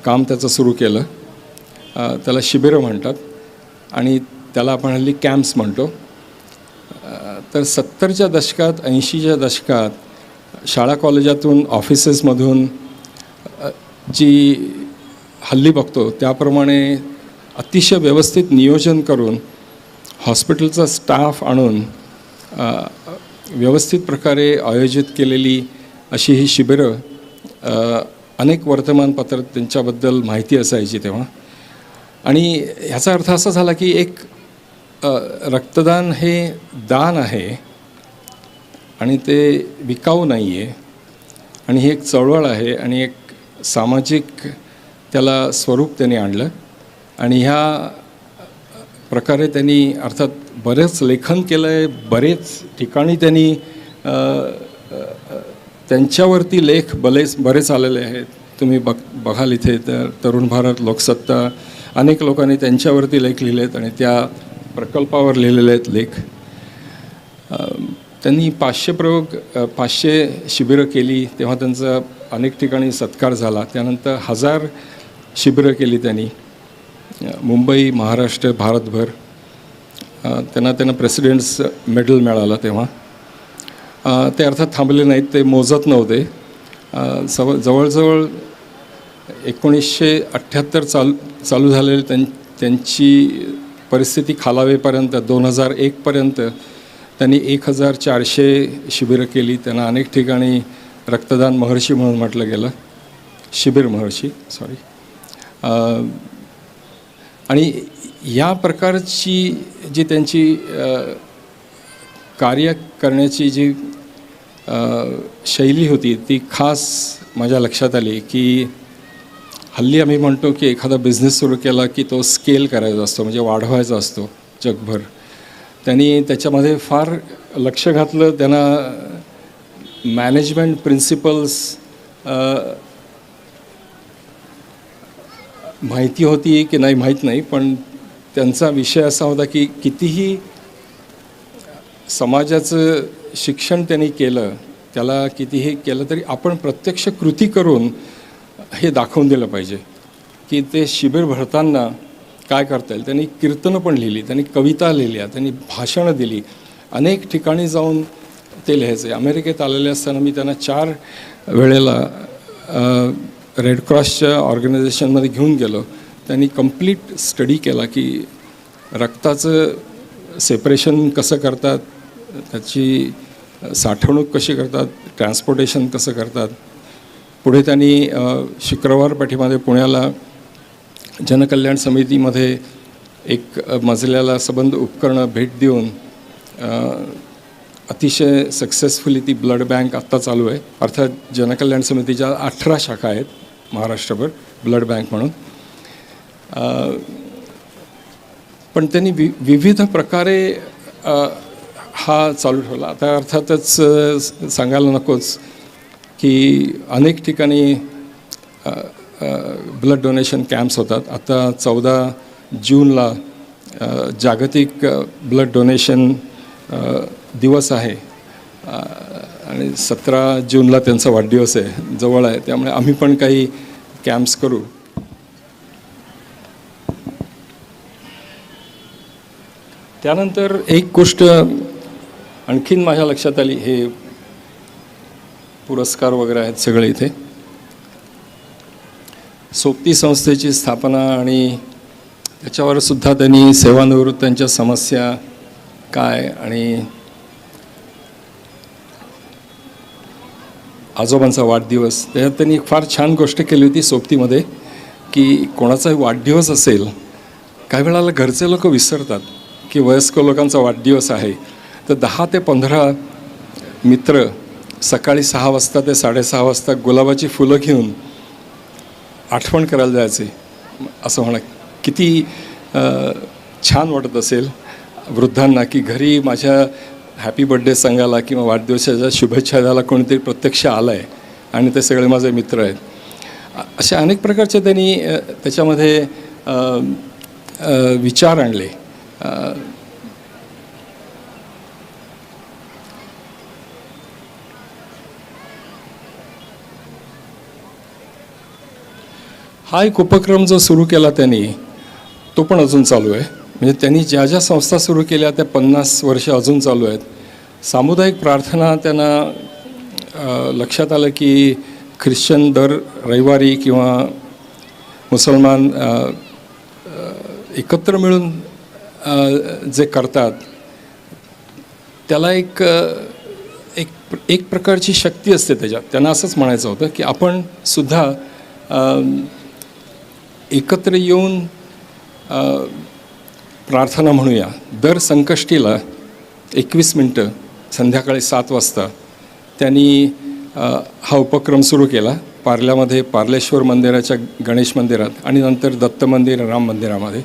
काम त्याचं सुरू केलं. त्याला शिबिरं म्हणतात आणि त्याला आपण हल्ली कॅम्प्स म्हणतो. तर 70च्या दशकात 80च्या दशकात शाळा कॉलेजातून ऑफिसेसमधून जी हल्ली बघतो त्याप्रमाणे अतिशय व्यवस्थित नियोजन करून हॉस्पिटलचा स्टाफ आणून व्यवस्थित प्रकारे आयोजित केलेली अशी ही शिबिरं अनेक वर्तमानपत्रात त्यांच्याबद्दल माहिती असायची तेव्हा. आणि ह्याचा अर्थ असा झाला की एक रक्तदान हे दान आहे आणि ते विकाऊ नाही आहे आणि ही एक चळवळ आहे आणि एक सामाजिक त्याला स्वरूप त्यांनी आणलं. आणि ह्या प्रकारे त्यांनी अर्थात बरेच लेखन केलं आहे. बरेच ठिकाणी त्यांनी त्यांच्यावरती लेख बरेच आलेले आहेत. तुम्ही बघाल इथे तर तरुण भारत, लोकसत्ता, अनेक लोकांनी त्यांच्यावरती लेख लिहिले आहेत आणि त्या प्रकल्पावर लिहिलेले आहेत लेख. त्यांनी 500 शिबिरं केली तेव्हा त्यांचा अनेक ठिकाणी सत्कार झाला. त्यानंतर 1000 शिबिरं केली त्यांनी मुंबई, महाराष्ट्र, भारतभर. त्यांना प्रेसिडेंट्स मेडल मिळालं तेव्हा. ते अर्थात थांबले नाहीत, ते मोजत नव्हते. जवळजवळ 1978 चालू झालेली त्यांची परिस्थिती खालावेपर्यंत 2001पर्यंत त्यांनी 1400 शिबिरं केली. त्यांना अनेक ठिकाणी रक्तदान महर्षी म्हणून म्हटलं गेलं, शिबिर महर्षी सॉरी. आणि या प्रकारची जी त्यांची कार्य करण्याची जी शैली होती ती खास माझ्या लक्षात आली. की हल्ली आम्ही म्हणतो की एखादा बिझनेस सुरू केला की तो स्केल करायचा असतो, म्हणजे वाढवायचा असतो जगभर. त्यांनी त्याच्यामध्ये फार लक्ष घातलं. त्यांना मॅनेजमेंट प्रिन्सिपल्स माहिती होती की नाही माहीत नाही, पण त्यांचा विषय असा होता की कितीही समाजाचं शिक्षण त्यांनी केलं, त्याला कितीही केलं तरी आपण प्रत्यक्ष कृती करून हे दाखवून दिलं पाहिजे की ते शिबिर भरताना काय करता येईल. त्यांनी कीर्तनं पण लिहिली, त्यांनी कविता लिहिल्या, त्यांनी भाषणं दिली, अनेक ठिकाणी जाऊन ते लिहायचे. अमेरिकेत आलेले असताना मी त्यांना 4 वेळेला रेड क्रॉसच्या ऑर्गनायझेशनमध्ये घेऊन गेलो. त्यांनी कंप्लीट स्टडी केला की रक्ताचं सेपरेशन कसं करतात, त्याची साठवणूक कशी करतात, ट्रान्सपोर्टेशन कसं करतात. पुढे त्यांनी शुक्रवार पेठेमध्ये पुण्याला जनकल्याण समितीमध्ये एक मजल्याला सबंध उपकरणं भेट देऊन अतिशय सक्सेसफुली ती ब्लड बँक आत्ता चालू आहे. अर्थात जनकल्याण समितीच्या 18 शाखा आहेत महाराष्ट्रभर ब्लड बँक म्हणून. पण त्यांनी विविध प्रकारे हा चालू ठेवला. आता अर्थातच सांगायला नकोच की अनेक ठिकाणी ब्लड डोनेशन कॅम्प्स होतात. आता 14 जूनला जागतिक ब्लड डोनेशन दिवस आहे आणि 17 जूनला त्यांचा वाढदिवस आहे, जवळ आहे. त्यामुळे आम्ही पण काही कॅम्प्स करू. त्यानंतर एक गोष्ट आणखीन माझ्या लक्षात आली. हे पुरस्कार वगैरे आहेत सगळे इथे. सोबती संस्थेची स्थापना आणि त्याच्यावर सुद्धा त्यांनी सेवानिवृत्तांच्या समस्या काय आणि आजोबांचा वाढदिवस, त्याच्यात त्यांनी फार छान गोष्ट केली होती सोबतीमध्ये की कोणाचाही वाढदिवस असेल, काही वेळाला घरचे लोक विसरतात की वयस्कर लोकांचा वाढदिवस आहे, तर 10 ते 15 मित्र सकाळी 6 वाजता ते 6:30 वाजता गुलाबाची फुलं घेऊन आठवण करायला जायचे. असं म्हणा किती छान वाटत असेल वृद्धांना की घरी माझ्या हॅपी बर्थडे सांगायला किंवा वाढदिवसाच्या शुभेच्छा द्यायला कोणीतरी प्रत्यक्ष आलं आहे आणि ते सगळे माझे मित्र आहेत. अशा अनेक प्रकारचे त्यांनी त्याच्यामध्ये विचार आणले. हा एक उपक्रम जो सुरू केला त्यांनी तो पण अजून चालू आहे. म्हणजे त्यांनी ज्या ज्या संस्था सुरू केल्या त्या 50 वर्ष अजून चालू आहेत. सामुदायिक प्रार्थना त्यांना लक्षात आलं की ख्रिश्चन दर रविवारी किंवा मुसलमान एकत्र मिळून जे करतात त्याला एक प्रकारची शक्ती असते त्याच्यात. त्यांना असंच म्हणायचं होतं की आपण सुद्धा एकत्र येऊन प्रार्थना म्हणूया. दर संकष्टीला 21 मिनटं संध्याकाळी 7 वाजता त्यांनी हा उपक्रम सुरू केला. पार्ल्यामध्ये पार्लेश्वर मंदिराच्या गणेश मंदिरात आणि नंतर दत्त मंदिर राम मंदिरामध्ये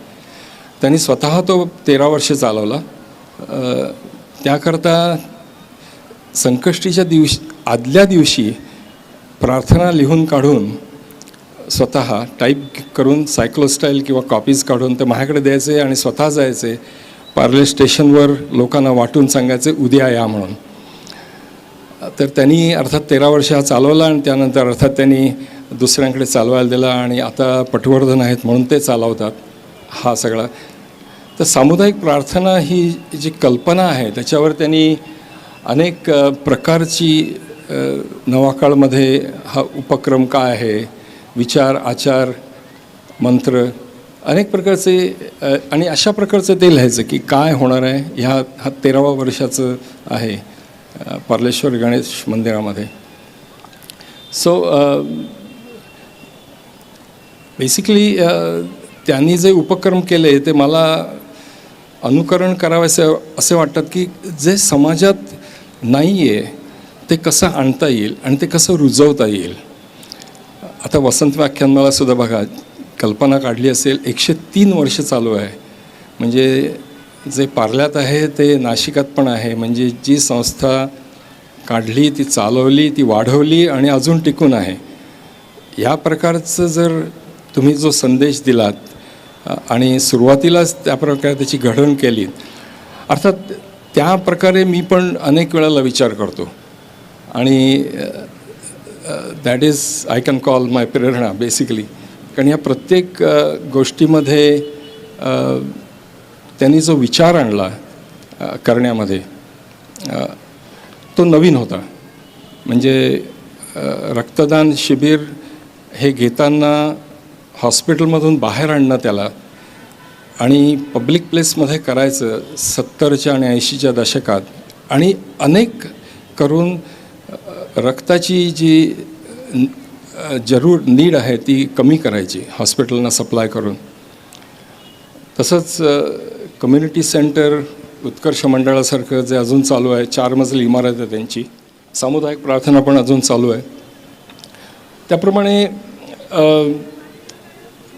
त्यांनी स्वतः तो 13 वर्ष चालवला. त्याकरता संकष्टीच्या आदल्या दिवशी प्रार्थना लिहून काढून स्वतः टाईप करून सायक्लोस्टाईल किंवा कॉपीज काढून ते माझ्याकडे द्यायचे आणि स्वतः जायचे पार्ले स्टेशनवर लोकांना वाटून सांगायचे उद्या या म्हणून. तर त्यांनी अर्थात 13 वर्ष हा चालवला आणि त्यानंतर अर्थात त्यांनी दुसऱ्यांकडे चालवायला दिला आणि आता पटवर्धन आहेत म्हणून ते चालवतात हा सगळा. तर सामुदायिक प्रार्थना ही जी कल्पना आहे त्याच्यावर त्यांनी अनेक प्रकारची नवाकाळमध्ये हा उपक्रम काय आहे, विचार, आचार, मंत्र, अनेक प्रकारचे आणि अशा प्रकारचं ते लिहायचं की काय होणार आहे. हा 13वा वर्षाचं आहे पार्लेश्वर गणेश मंदिरामध्ये. सो बेसिकली त्यांनी जे उपक्रम केले ते मला अनुकरण करावयाचे असे वाटतात की जे समाजात नाही आहे ते कसं आणता येईल आणि ते कसं रुजवता येईल. आता वसंत व्याख्यानमालासुद्धा बघा, कल्पना काढली असेल, 103 वर्ष चालू आहे. म्हणजे जे पार्ल्यात आहे ते नाशिकात पण आहे. म्हणजे जी संस्था काढली, ती चालवली, ती वाढवली आणि अजून टिकून आहे. या प्रकारचं जर तुम्ही जो संदेश दिलात आणि सुरुवातीलाच त्या प्रकारे त्याची घडण केली, अर्थात त्या प्रकारे मी पण अनेक वेळेला विचार करतो आणि that is I can call my Prerna basically. कारण या प्रत्येक गोष्टीमध्ये त्यांनी जो विचार आणला करण्यामध्ये तो नवीन होता. म्हणजे रक्तदान शिबिर हे घेताना हॉस्पिटलमधून बाहेर आणणं त्याला आणि पब्लिक प्लेसमध्ये करायचं 70च्या आणि 80च्या दशकात आणि अनेक करून रक्ताची जी नीड आहे ती कमी करायची हॉस्पिटलना सप्लाय करून. तसंच कम्युनिटी सेंटर उत्कर्ष मंडळासारखं जे अजून चालू आहे, 4 मजली इमारत आहे त्यांची, सामुदायिक प्रार्थना पण अजून चालू आहे. त्याप्रमाणे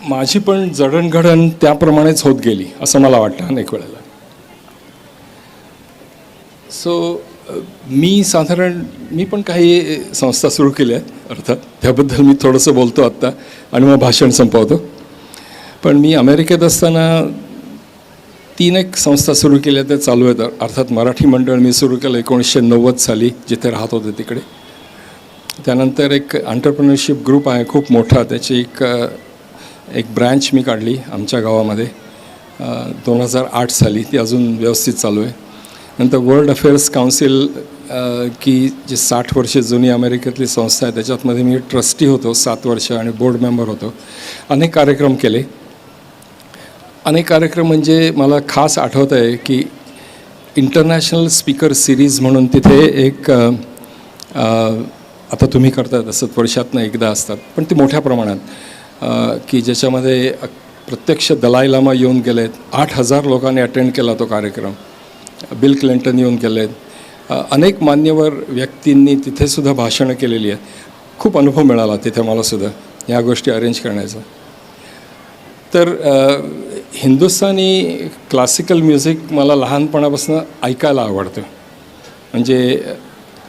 माझी पण जडणघडण त्याप्रमाणेच होत गेली असं मला वाटतं अनेक वेळेला. सो मी पण काही संस्था सुरू केल्या आहेत अर्थात, त्याबद्दल मी थोडंसं बोलतो आत्ता आणि मग भाषण संपवतो. पण मी अमेरिकेत असताना 3 एक संस्था सुरू केल्या, त्या चालू आहेत. अर्थात मराठी मंडळ मी सुरू केलं 1990 साली जिथे राहत होते तिकडे. त्यानंतर एक एंटरप्रेन्योरशिप ग्रुप आहे खूप मोठा, त्याची एक ब्रँच मी काढली आमच्या गावामध्ये 2008 साली, ती अजून व्यवस्थित चालू आहे. नंतर वर्ल्ड अफेअर्स काउन्सिल की जी 60 वर्षे जुनी अमेरिकेतली संस्था आहे, त्याच्यातमध्ये मी ट्रस्टी होतो 7 वर्ष आणि बोर्ड मेंबर होतो. अनेक कार्यक्रम केले. अनेक कार्यक्रम म्हणजे मला खास आठवत आहे की इंटरनॅशनल स्पीकर सिरीज म्हणून तिथे एक आता तुम्ही करता तसं वर्षातनं एकदा असतात, पण ती मोठ्या प्रमाणात की ज्याच्यामध्ये प्रत्यक्ष दलाई लामा येऊन गेलेत. 8,000 लोकांनी अटेंड केला तो कार्यक्रम. बिल क्लिंटन येऊन गेलेत. अनेक मान्यवर व्यक्तींनी तिथेसुद्धा भाषणं केलेली आहेत. खूप अनुभव मिळाला तिथे मलासुद्धा ह्या गोष्टी अरेंज करण्याचा. तर हिंदुस्थानी क्लासिकल म्युझिक मला लहानपणापासून ऐकायला आवडतं. म्हणजे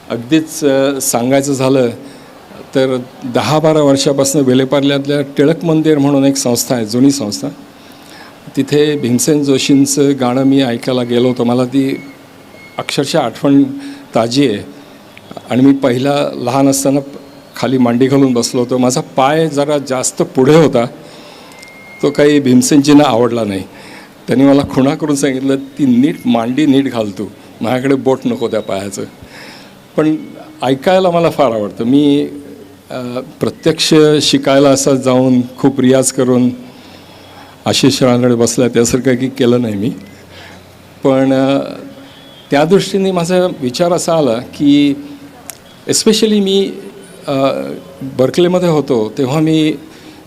अगदीच सांगायचं झालं तर 10-12 वर्षापासून वेलेपार्ल्यातल्या टिळक मंदिर म्हणून एक संस्था आहे, जुनी संस्था. तिथे भीमसेन जोशींचं गाणं मी ऐकायला गेलो होतो. मला ती अक्षरशः आठवण ताजी आहे. आणि मी पहिला लहान असताना खाली मांडी घालून बसलो होतो. माझा पाय जरा जास्त पुढे होता, तो काही भीमसेनजींना आवडला नाही. त्यांनी मला खुणा करून सांगितलं, ती नीट मांडी नीट घालतो, माझ्याकडे बोट नको त्या पायाचं. पण ऐकायला मला फार आवडतं. मी प्रत्यक्ष शिकायला असं जाऊन खूप रियाज करून आशिष रानडे बसला त्यासारखं काही केलं नाही मी. पण त्या दृष्टीने माझा विचार असा आला की एस्पेशली मी बर्कलेमध्ये होतो तेव्हा मी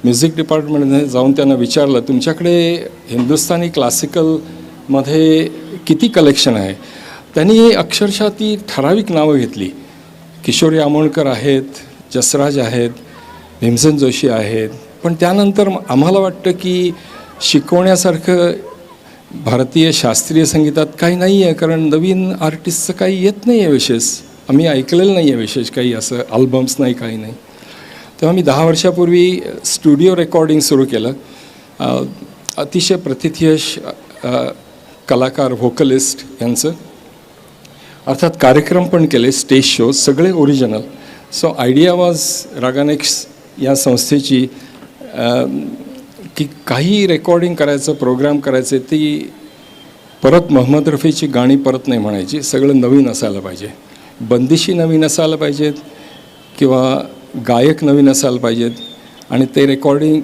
म्युझिक डिपार्टमेंटमध्ये जाऊन त्यांना विचारलं, तुमच्याकडे हिंदुस्थानी क्लासिकलमध्ये किती कलेक्शन आहे. त्यांनी अक्षरशः ती ठराविक नावं घेतली. किशोरी आमोणकर आहेत, जसराज आहेत, भीमसेन जोशी आहेत. पण त्यानंतर आम्हाला वाटतं की शिकवण्यासारखं भारतीय शास्त्रीय संगीतात काही नाही आहे, कारण नवीन आर्टिस्टचं काही येत नाही आहे विशेष. आम्ही ऐकलेलं नाही आहे विशेष काही, असं अल्बम्स नाही, काही नाही. तेव्हा मी 10 वर्षापूर्वी स्टुडिओ रेकॉर्डिंग सुरू केलं. अतिशय प्रथितयश कलाकार, व्होकलिस्ट यांचं. अर्थात कार्यक्रम पण केले, स्टेज शो, सगळे ओरिजिनल. सो आयडिया वॉज रागानेक्स या संस्थेची की काही रेकॉर्डिंग करायचं, प्रोग्राम करायचे, ती परत मोहम्मद रफीची गाणी परत नाही म्हणायची, सगळं नवीन असायला पाहिजे. बंदिशी नवीन असायला पाहिजेत किंवा गायक नवीन असायला पाहिजेत आणि ते रेकॉर्डिंग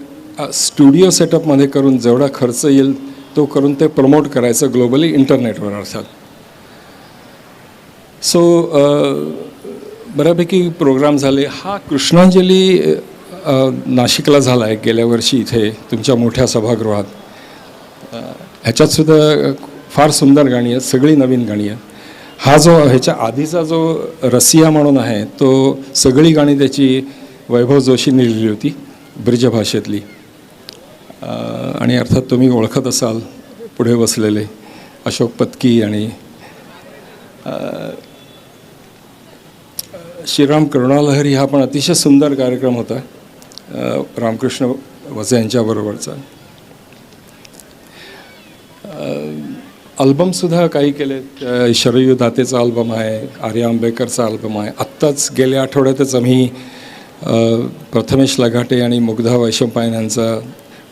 स्टुडिओ सेटअपमध्ये करून जेवढा खर्च येईल तो करून ते प्रमोट करायचं ग्लोबली इंटरनेटवर अर्थात. सो बऱ्यापैकी प्रोग्राम झाले. हा कृष्णांजली नाशिकला झाला आहे गेल्या वर्षी इथे तुमच्या मोठ्या सभागृहात. ह्याच्यातसुद्धा फार सुंदर गाणी आहेत, सगळी नवीन गाणी आहेत. हा जो ह्याच्या आधीचा जो रसिया म्हणून आहे तो सगळी गाणी त्याची वैभव जोशींनी लिहिली होती ब्रिजभाषेतली. आणि अर्थात तुम्ही ओळखत असाल पुढे बसलेले अशोक पत्की आणि श्रीराम करुणालहरी. हा पण अतिशय सुंदर कार्यक्रम होता रामकृष्ण वझे यांच्याबरोबरचा. अल्बमसुद्धा काही केलेत. शरयू दातेचा अल्बम आहे, आर्या आंबेकरचा अल्बम आहे. आत्ताच गेल्या आठवड्यातच आम्ही प्रथमेश लगाटे आणि मुग्धा वैशंपायन यांचा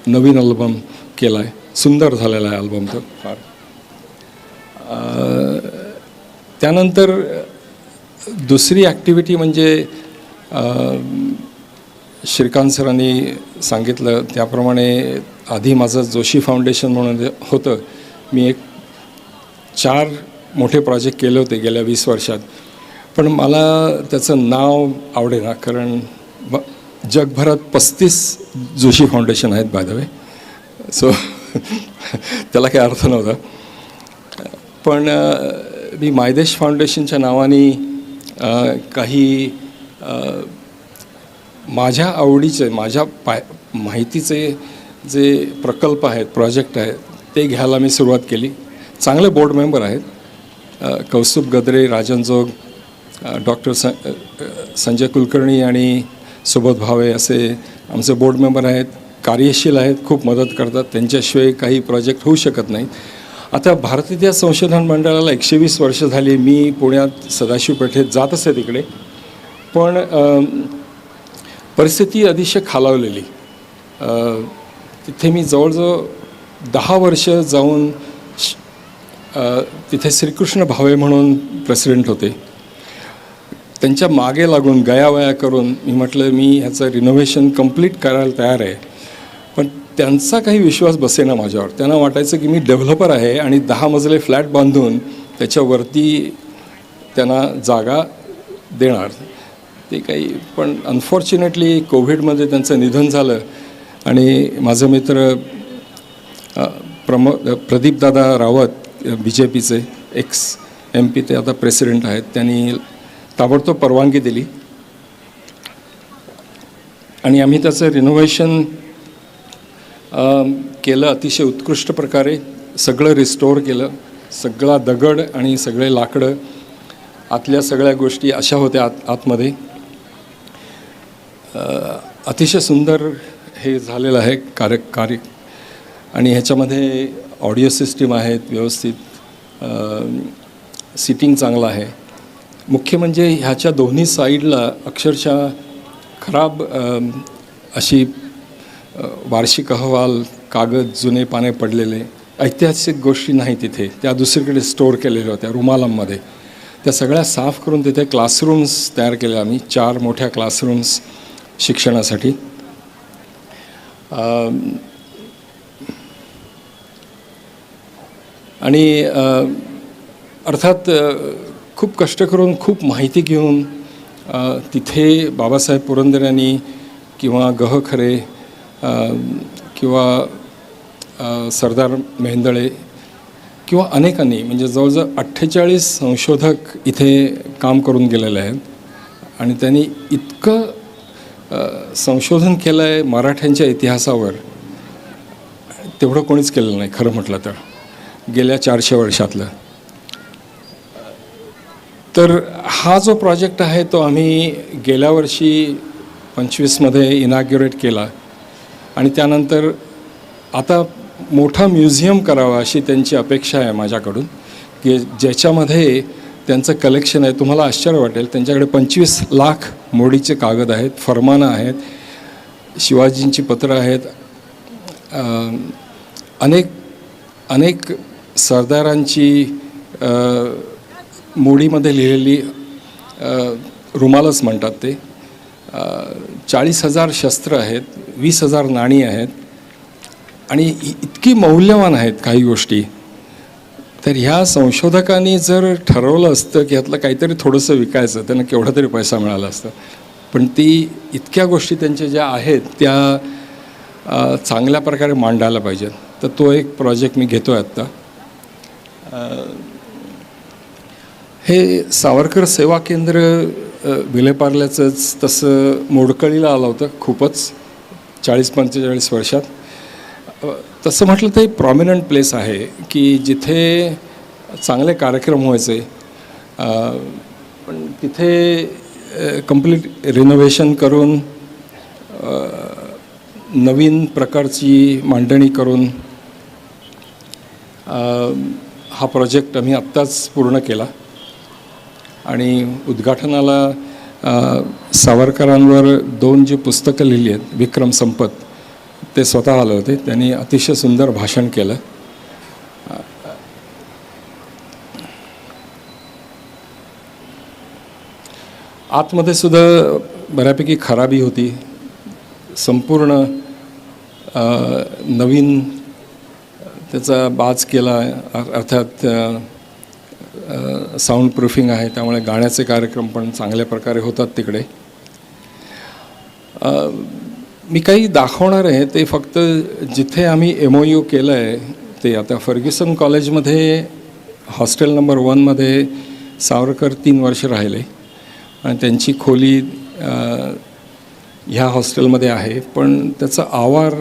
नवीन अल्बम केला आहे. सुंदर झालेला आहे अल्बम तो फार. त्यानंतर दुसरी ॲक्टिव्हिटी म्हणजे श्रीकांत सरांनी सांगितलं त्याप्रमाणे आधी माझं जोशी फाउंडेशन म्हणून होतं. मी 4 मोठे प्रोजेक्ट केले होते गेल्या 20 वर्षात, पण मला त्याचं नाव आवडेना कारण जगभरात 35 जोशी फाउंडेशन आहेत बाय द वे. सो त्याला काही अर्थ नव्हता. पण मी मायदेश फाउंडेशनच्या नावाने काही माझ्या आवडीचे माझ्या माहितीचे जे प्रकल्प आहेत प्रोजेक्ट आहेत ते घ्यायला मी सुरुवात केली. चांगले बोर्ड मेंबर आहेत. कौस्तुभ गद्रे, राजन जोग, डॉक्टर संजय कुलकर्णी आणि सुबोध भावे असे आमचे बोर्ड मेंबर आहेत. कार्यशील आहेत, खूप मदत करतात. त्यांच्याशिवाय काही प्रोजेक्ट होऊ शकत नाही. आता भारतीय इतिहास संशोधन मंडळाला 120 वर्ष झाली. मी पुण्यात सदाशिव पेठेत जात असे तिकडे, पण परिस्थिती अतिशय खालावलेली. तिथे मी जवळजवळ 10 वर्ष जाऊन तिथे श्रीकृष्ण भावे म्हणून प्रेसिडेंट होते. त्यांच्या मागे लागून गयावया करून मी म्हटलं मी ह्याचं रिनोव्हेशन कंप्लीट करायला तयार आहे. पण त्यांचा काही विश्वास बसेना माझ्यावर. त्यांना वाटायचं की मी डेव्हलपर आहे आणि 10 मजले फ्लॅट बांधून त्याच्यावरती त्यांना जागा देणार. ते काही पण अनफॉर्च्युनेटली कोविडमध्ये त्यांचं निधन झालं आणि माझे मित्र प्रदीपदादा रावत BJPचे एक्स MP ते आता प्रेसिडेंट आहेत, त्यांनी ताबडतोब परवानगी दिली आणि आम्ही त्याचं रिनोव्हेशन केलं अतिशय उत्कृष्ट प्रकारे. सगळं रिस्टोअर केलं. सगळा दगड आणि सगळे लाकडं, आतल्या सगळ्या गोष्टी अशा होत्या आतमध्ये. अतिशय सुंदर हे झालेलं आहे कार्य आणि ह्याच्यामध्ये ऑडिओ सिस्टीम आहेत व्यवस्थित, सिटिंग चांगलं आहे. मुख्य म्हणजे ह्याच्या दोन्ही साईडला अक्षरशः खराब अशी वार्षिक अहवाल, कागद, जुने पाने पडलेले, ऐतिहासिक गोष्टी नाही तिथे, त्या दुसरीकडे स्टोअर केलेल्या होत्या रुमालांमध्ये. त्या सगळ्या साफ करून तिथे क्लासरूम्स तयार केले आम्ही, 4 मोठ्या क्लासरूम्स शिक्षणासाठी. आणि अर्थात खूप कष्ट करून खूप माहिती घेऊन तिथे बाबासाहेब पुरंदरे यांनी किंवा गह खरे किंवा सरदार मेहेंदळे किंवा अनेकांनी म्हणजे जवळजवळ 48 संशोधक इथे काम करून गेलेले आहेत. आणि त्यांनी इतकं संशोधन केलं आहे मराठ्यांच्या इतिहासावर, तेवढं कोणीच केलेलं नाही खरं म्हटलं तर गेल्या 400 वर्षातलं. तर हा जो प्रोजेक्ट आहे तो आम्ही गेल्या वर्षी 25मध्ये इनॉग्युरेट केला आणि त्यानंतर आता मोठा म्युझियम करावा अशी त्यांची अपेक्षा आहे माझ्याकडून, की ज्याच्यामध्ये त्यांचं कलेक्शन आहे. तुम्हाला आश्चर्य वाटेल, त्यांच्याकडे 25 लाख मोडीचे कागद आहेत, फरमानं आहेत, शिवाजींची पत्रं आहेत, अनेक सरदारांची मोडीमध्ये लिहिलेली रुमालच म्हणतात ते, 40,000 शस्त्र आहेत, 20,000 नाणी आहेत आणि इतकी मौल्यवान आहेत काही गोष्टी. तर ह्या संशोधकांनी जर ठरवलं असतं की ह्यातलं काहीतरी थोडंसं विकायचं, त्यांना केवढा तरी पैसा मिळाला असता. पण ती इतक्या गोष्टी त्यांच्या ज्या आहेत त्या चांगल्या प्रकारे मांडायला पाहिजेत. तर तो एक प्रोजेक्ट मी घेतो आहे आत्ता. हे सावरकर सेवा केंद्र विलेपार्ल्याचंच तसं मोडकळीला आलं होतं खूपच 40-45 वर्षात. तसं म्हटलं तर एक प्रॉमिनंट प्लेस आहे की जिथे चांगले कार्यक्रम व्हायचे. पण तिथे कंप्लीट रिनोव्हेशन करून नवीन प्रकारची मांडणी करून हा प्रोजेक्ट आम्ही आत्ताच पूर्ण केला. आणि उद्घाटनाला सावरकरांवर 2 जी पुस्तकं लिहिली आहेत, विक्रम संपत, ते स्वतः आले होते. त्यांनी अतिशय सुंदर भाषण केलं. आतमध्ये सुद्धा बऱ्यापैकी खराबी होती. संपूर्ण नवीन त्याचा बाज केला, अर्थात साऊंड प्रूफिंग आहे, त्यामुळे गाण्याचे कार्यक्रम पण चांगल्या प्रकारे होतात तिकडे. मी काही दाखवणार आहे ते फक्त जिथे आम्ही MOU केलं आहे ते. आता फर्ग्युसन कॉलेजमध्ये हॉस्टेल नंबर 1मध्ये सावरकर 3 वर्ष राहिले आणि त्यांची खोली ह्या हॉस्टेलमध्ये आहे. पण त्याचा आवार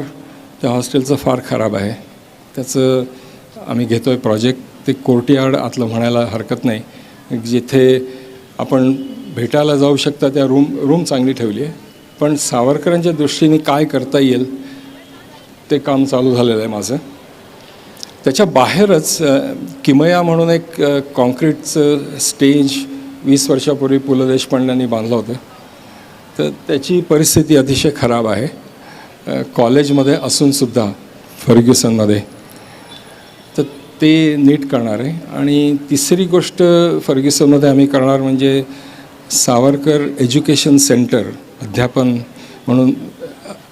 त्या हॉस्टेलचं फार खराब आहे. त्याचं आम्ही घेतो आहे प्रोजेक्ट. ते कोर्टयार्ड आतलं म्हणायला हरकत नाही, जिथे आपण भेटायला जाऊ शकता त्या रूम चांगली ठेवली आहे. पण सावरकरांच्या दृष्टीने काय करता येईल ते काम चालू झालेलं आहे माझं. त्याच्या बाहेरच किमया म्हणून एक कॉन्क्रीटचं स्टेज 20 वर्षापूर्वी पु ल देशपांड्यांनी बांधलं होतं. तर त्याची परिस्थिती अतिशय खराब आहे कॉलेजमध्ये असूनसुद्धा, फर्ग्युसनमध्ये. तर ते नीट करणार आहे. आणि तिसरी गोष्ट फर्ग्युसनमध्ये आम्ही करणार म्हणजे सावरकर एज्युकेशन सेंटर, अध्यापन म्हणून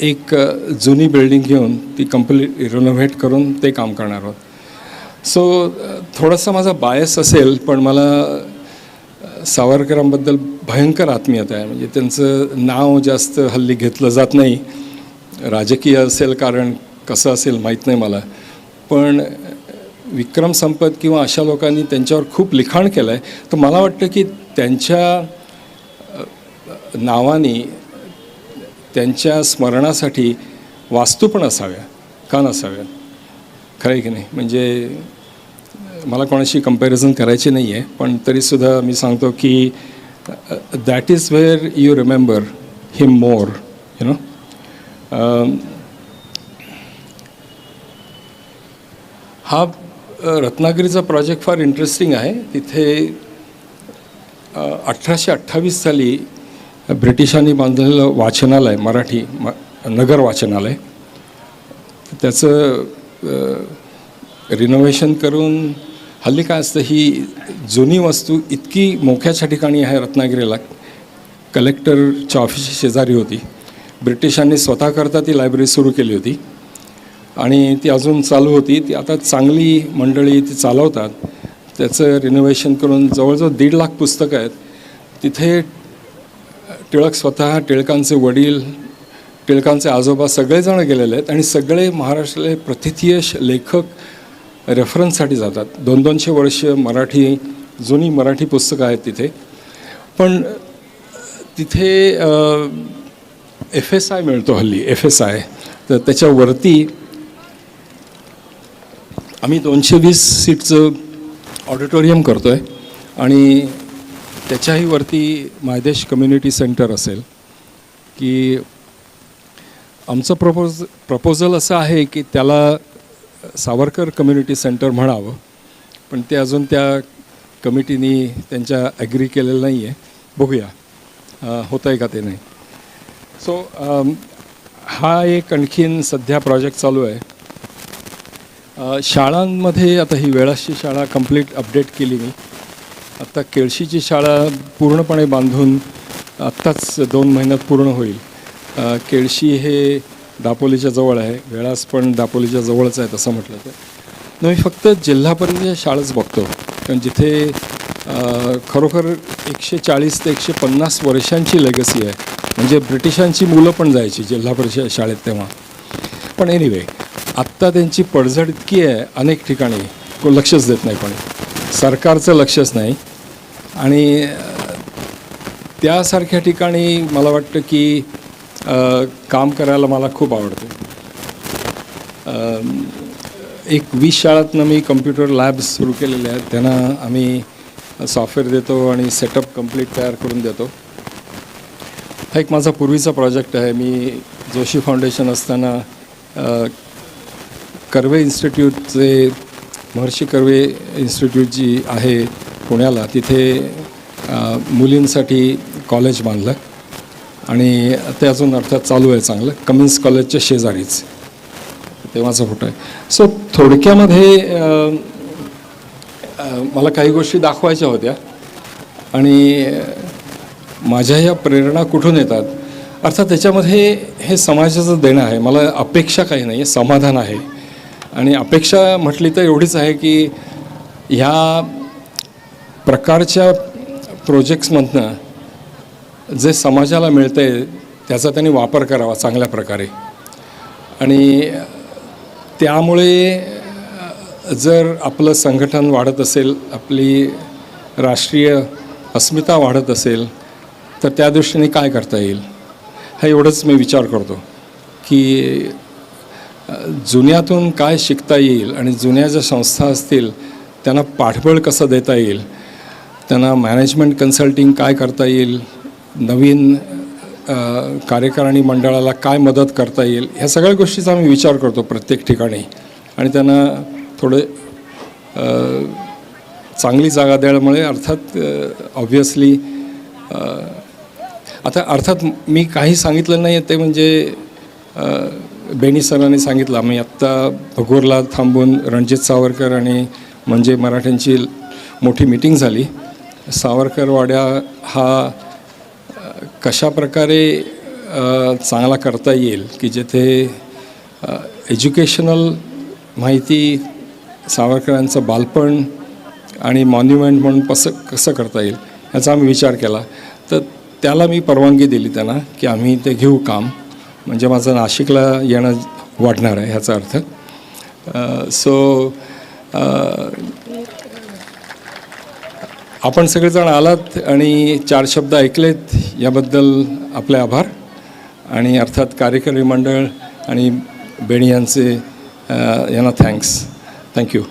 एक जुनी बिल्डिंग घेऊन ती कंप्लीट रिनोव्हेट करून ते काम करणार आहोत. सो थोडासा माझा बायस असेल, पण मला सावरकरांबद्दल भयंकर आत्मीयता आहे. म्हणजे त्यांचं नाव जास्त हल्ली घेतलं जात नाही. राजकीय असेल कारण कसं असेल माहीत नाही मला, पण विक्रम संपत किंवा अशा लोकांनी त्यांच्यावर खूप लिखाण केलं आहे. तर मला वाटतं की त्यांच्या नावाने त्यांच्या स्मरणासाठी वास्तू पण असाव्या, का नसाव्या? खरं आहे की नाही? म्हणजे मला कोणाशी कंपॅरिझन करायची नाही आहे, पण तरीसुद्धा मी सांगतो की that is where you remember him more, you know. हा रत्नागिरीचा प्रोजेक्ट फार इंटरेस्टिंग आहे. तिथे 1828 साली ब्रिटिशांनी बांधलेलं वाचनालय, मराठी नगर वाचनालय, त्याचं रिनोव्हेशन करून हल्ली काय असतं, ही जुनी वस्तू इतकी मोक्याच्या ठिकाणी आहे रत्नागिरीला, कलेक्टरच्या ऑफिसची शेजारी होती. ब्रिटिशांनी स्वतःकरता ती लायब्ररी सुरू केली होती आणि ती अजून चालू होती. ती आता चांगली मंडळी ती चालवतात. त्याचं रिनोव्हेशन करून जवळजवळ 1.5 लाख पुस्तकं आहेत. तिथे टिळक स्वतः, टिळकांचे वडील, टिळकांचे आजोबा सगळेजण गेलेले आहेत आणि सगळे महाराष्ट्रातले प्रथितीय लेखक रेफरन्ससाठी जातात. 200-200 वर्ष मराठी, जुनी मराठी पुस्तकं आहेत तिथे. पण तिथे FSI मिळतो हल्ली, FSI. तर त्याच्यावरती आम्ही 220 सीटचं ऑडिटोरियम करतो आहे आणि त्याच्याही वरती मायदेश कम्युनिटी सेंटर असेल. की आमचं प्रपोजल असं आहे की त्याला सावरकर कम्युनिटी सेंटर म्हणावं, पण ते अजून त्या कमिटीनी त्यांच्या ॲग्री केलेलं नाही आहे. बघूया होतं आहे का ते नाही. सो हा एक आणखीन सध्या प्रोजेक्ट चालू आहे. शाळांमध्ये आता ही वेळाची शाळा कंप्लीट अपडेट केली मी. आत्ता केळशीची शाळा पूर्णपणे बांधून आत्ताच 2 महिन्यात पूर्ण होईल. केळशी हे दापोलीच्या जवळ आहे, वेळास पण दापोलीच्या जवळच आहे तसं म्हटलं तर. मी फक्त जिल्हा परिषद शाळाच बघतो, कारण जिथे खरोखर 140 ते 150 वर्षांची लेगसी आहे. म्हणजे ब्रिटिशांची मुलं पण जायची जिल्हा परिषद शाळेत तेव्हा. पण एनिवे, आत्ता त्यांची पडझड इतकी आहे अनेक ठिकाणी, कोण लक्षच देत नाही, पण सरकारचं लक्षच नाही. आणि त्यासारख्या ठिकाणी मला वाटतं की काम करायला मला खूप आवडतं. एक 20 शाळातनं मी कम्प्युटर लॅब्स सुरू केलेले आहेत. त्यांना आम्ही सॉफ्टवेअर देतो आणि सेटअप कंप्लीट तयार करून देतो. हा एक माझा पूर्वीचा प्रोजेक्ट आहे. मी जोशी फाउंडेशन असताना कर्वे इन्स्टिट्यूटचे, महर्षी कर्वे इन्स्टिट्यूट जी आहे पुण्याला, तिथे मुलींसाठी कॉलेज बांधलं आणि ते अजून अर्थात चालू आहे चांगलं, कमिन्स कॉलेजच्या शेजारीच. तेव्हाचा फोटो आहे. सो थोडक्यामध्ये मला काही गोष्टी दाखवायच्या होत्या आणि माझ्या ह्या प्रेरणा कुठून येतात, अर्थात त्याच्यामध्ये हे समाजाचं देणं आहे. मला अपेक्षा काही नाही आहे, समाधान आहे. आणि अपेक्षा म्हटली तर एवढीच आहे की ह्या प्रकारच्या प्रोजेक्ट्समधनं जे समाजाला मिळतं आहे त्याचा त्यांनी वापर करावा चांगल्या प्रकारे. आणि त्यामुळे जर आपलं संघटन वाढत असेल, आपली राष्ट्रीय अस्मिता वाढत असेल, तर त्या दृष्टीने काय करता येईल, हा एवढंच मी विचार करतो की जुन्यातून काय शिकता येईल आणि जुन्या ज्या संस्था असतील त्यांना पाठबळ कसं देता येईल, त्यांना मॅनेजमेंट कन्सल्टिंग काय करता येईल, नवीन कार्यकारिणी मंडळाला काय मदत करता येईल, ह्या सगळ्या गोष्टीचा आम्ही विचार करतो प्रत्येक ठिकाणी. आणि त्यांना थोडे चांगली जागा द्यायमुळे अर्थात ऑब्व्हियसली आता अर्थात मी काही सांगितलं नाही ते म्हणजे बेनी सरांनी सांगितलं. आम्ही आत्ता भगोरला थांबून रणजित सावरकर आणि म्हणजे मराठ्यांची मोठी मीटिंग झाली. सावरकरवाड्या हा कशा प्रकारे चांगला करता येईल की जिथे एज्युकेशनल माहिती, सावरकरांचं बालपण आणि मॉन्युमेंट म्हणून कसं करता येईल याचा आम्ही विचार केला. तर त्याला मी परवानगी दिली त्यांना की आम्ही ते घेऊ काम, म्हणजे माझं नाशिकला येणं वाढणार आहे ह्याचा अर्थ. सो आपण सगळेजण आलात आणि 4 शब्द ऐकलेत याबद्दल आपले आभार. आणि अर्थात कार्यकारी मंडळ आणि बेणी यांचे यांना थँक्स. थँक्यू.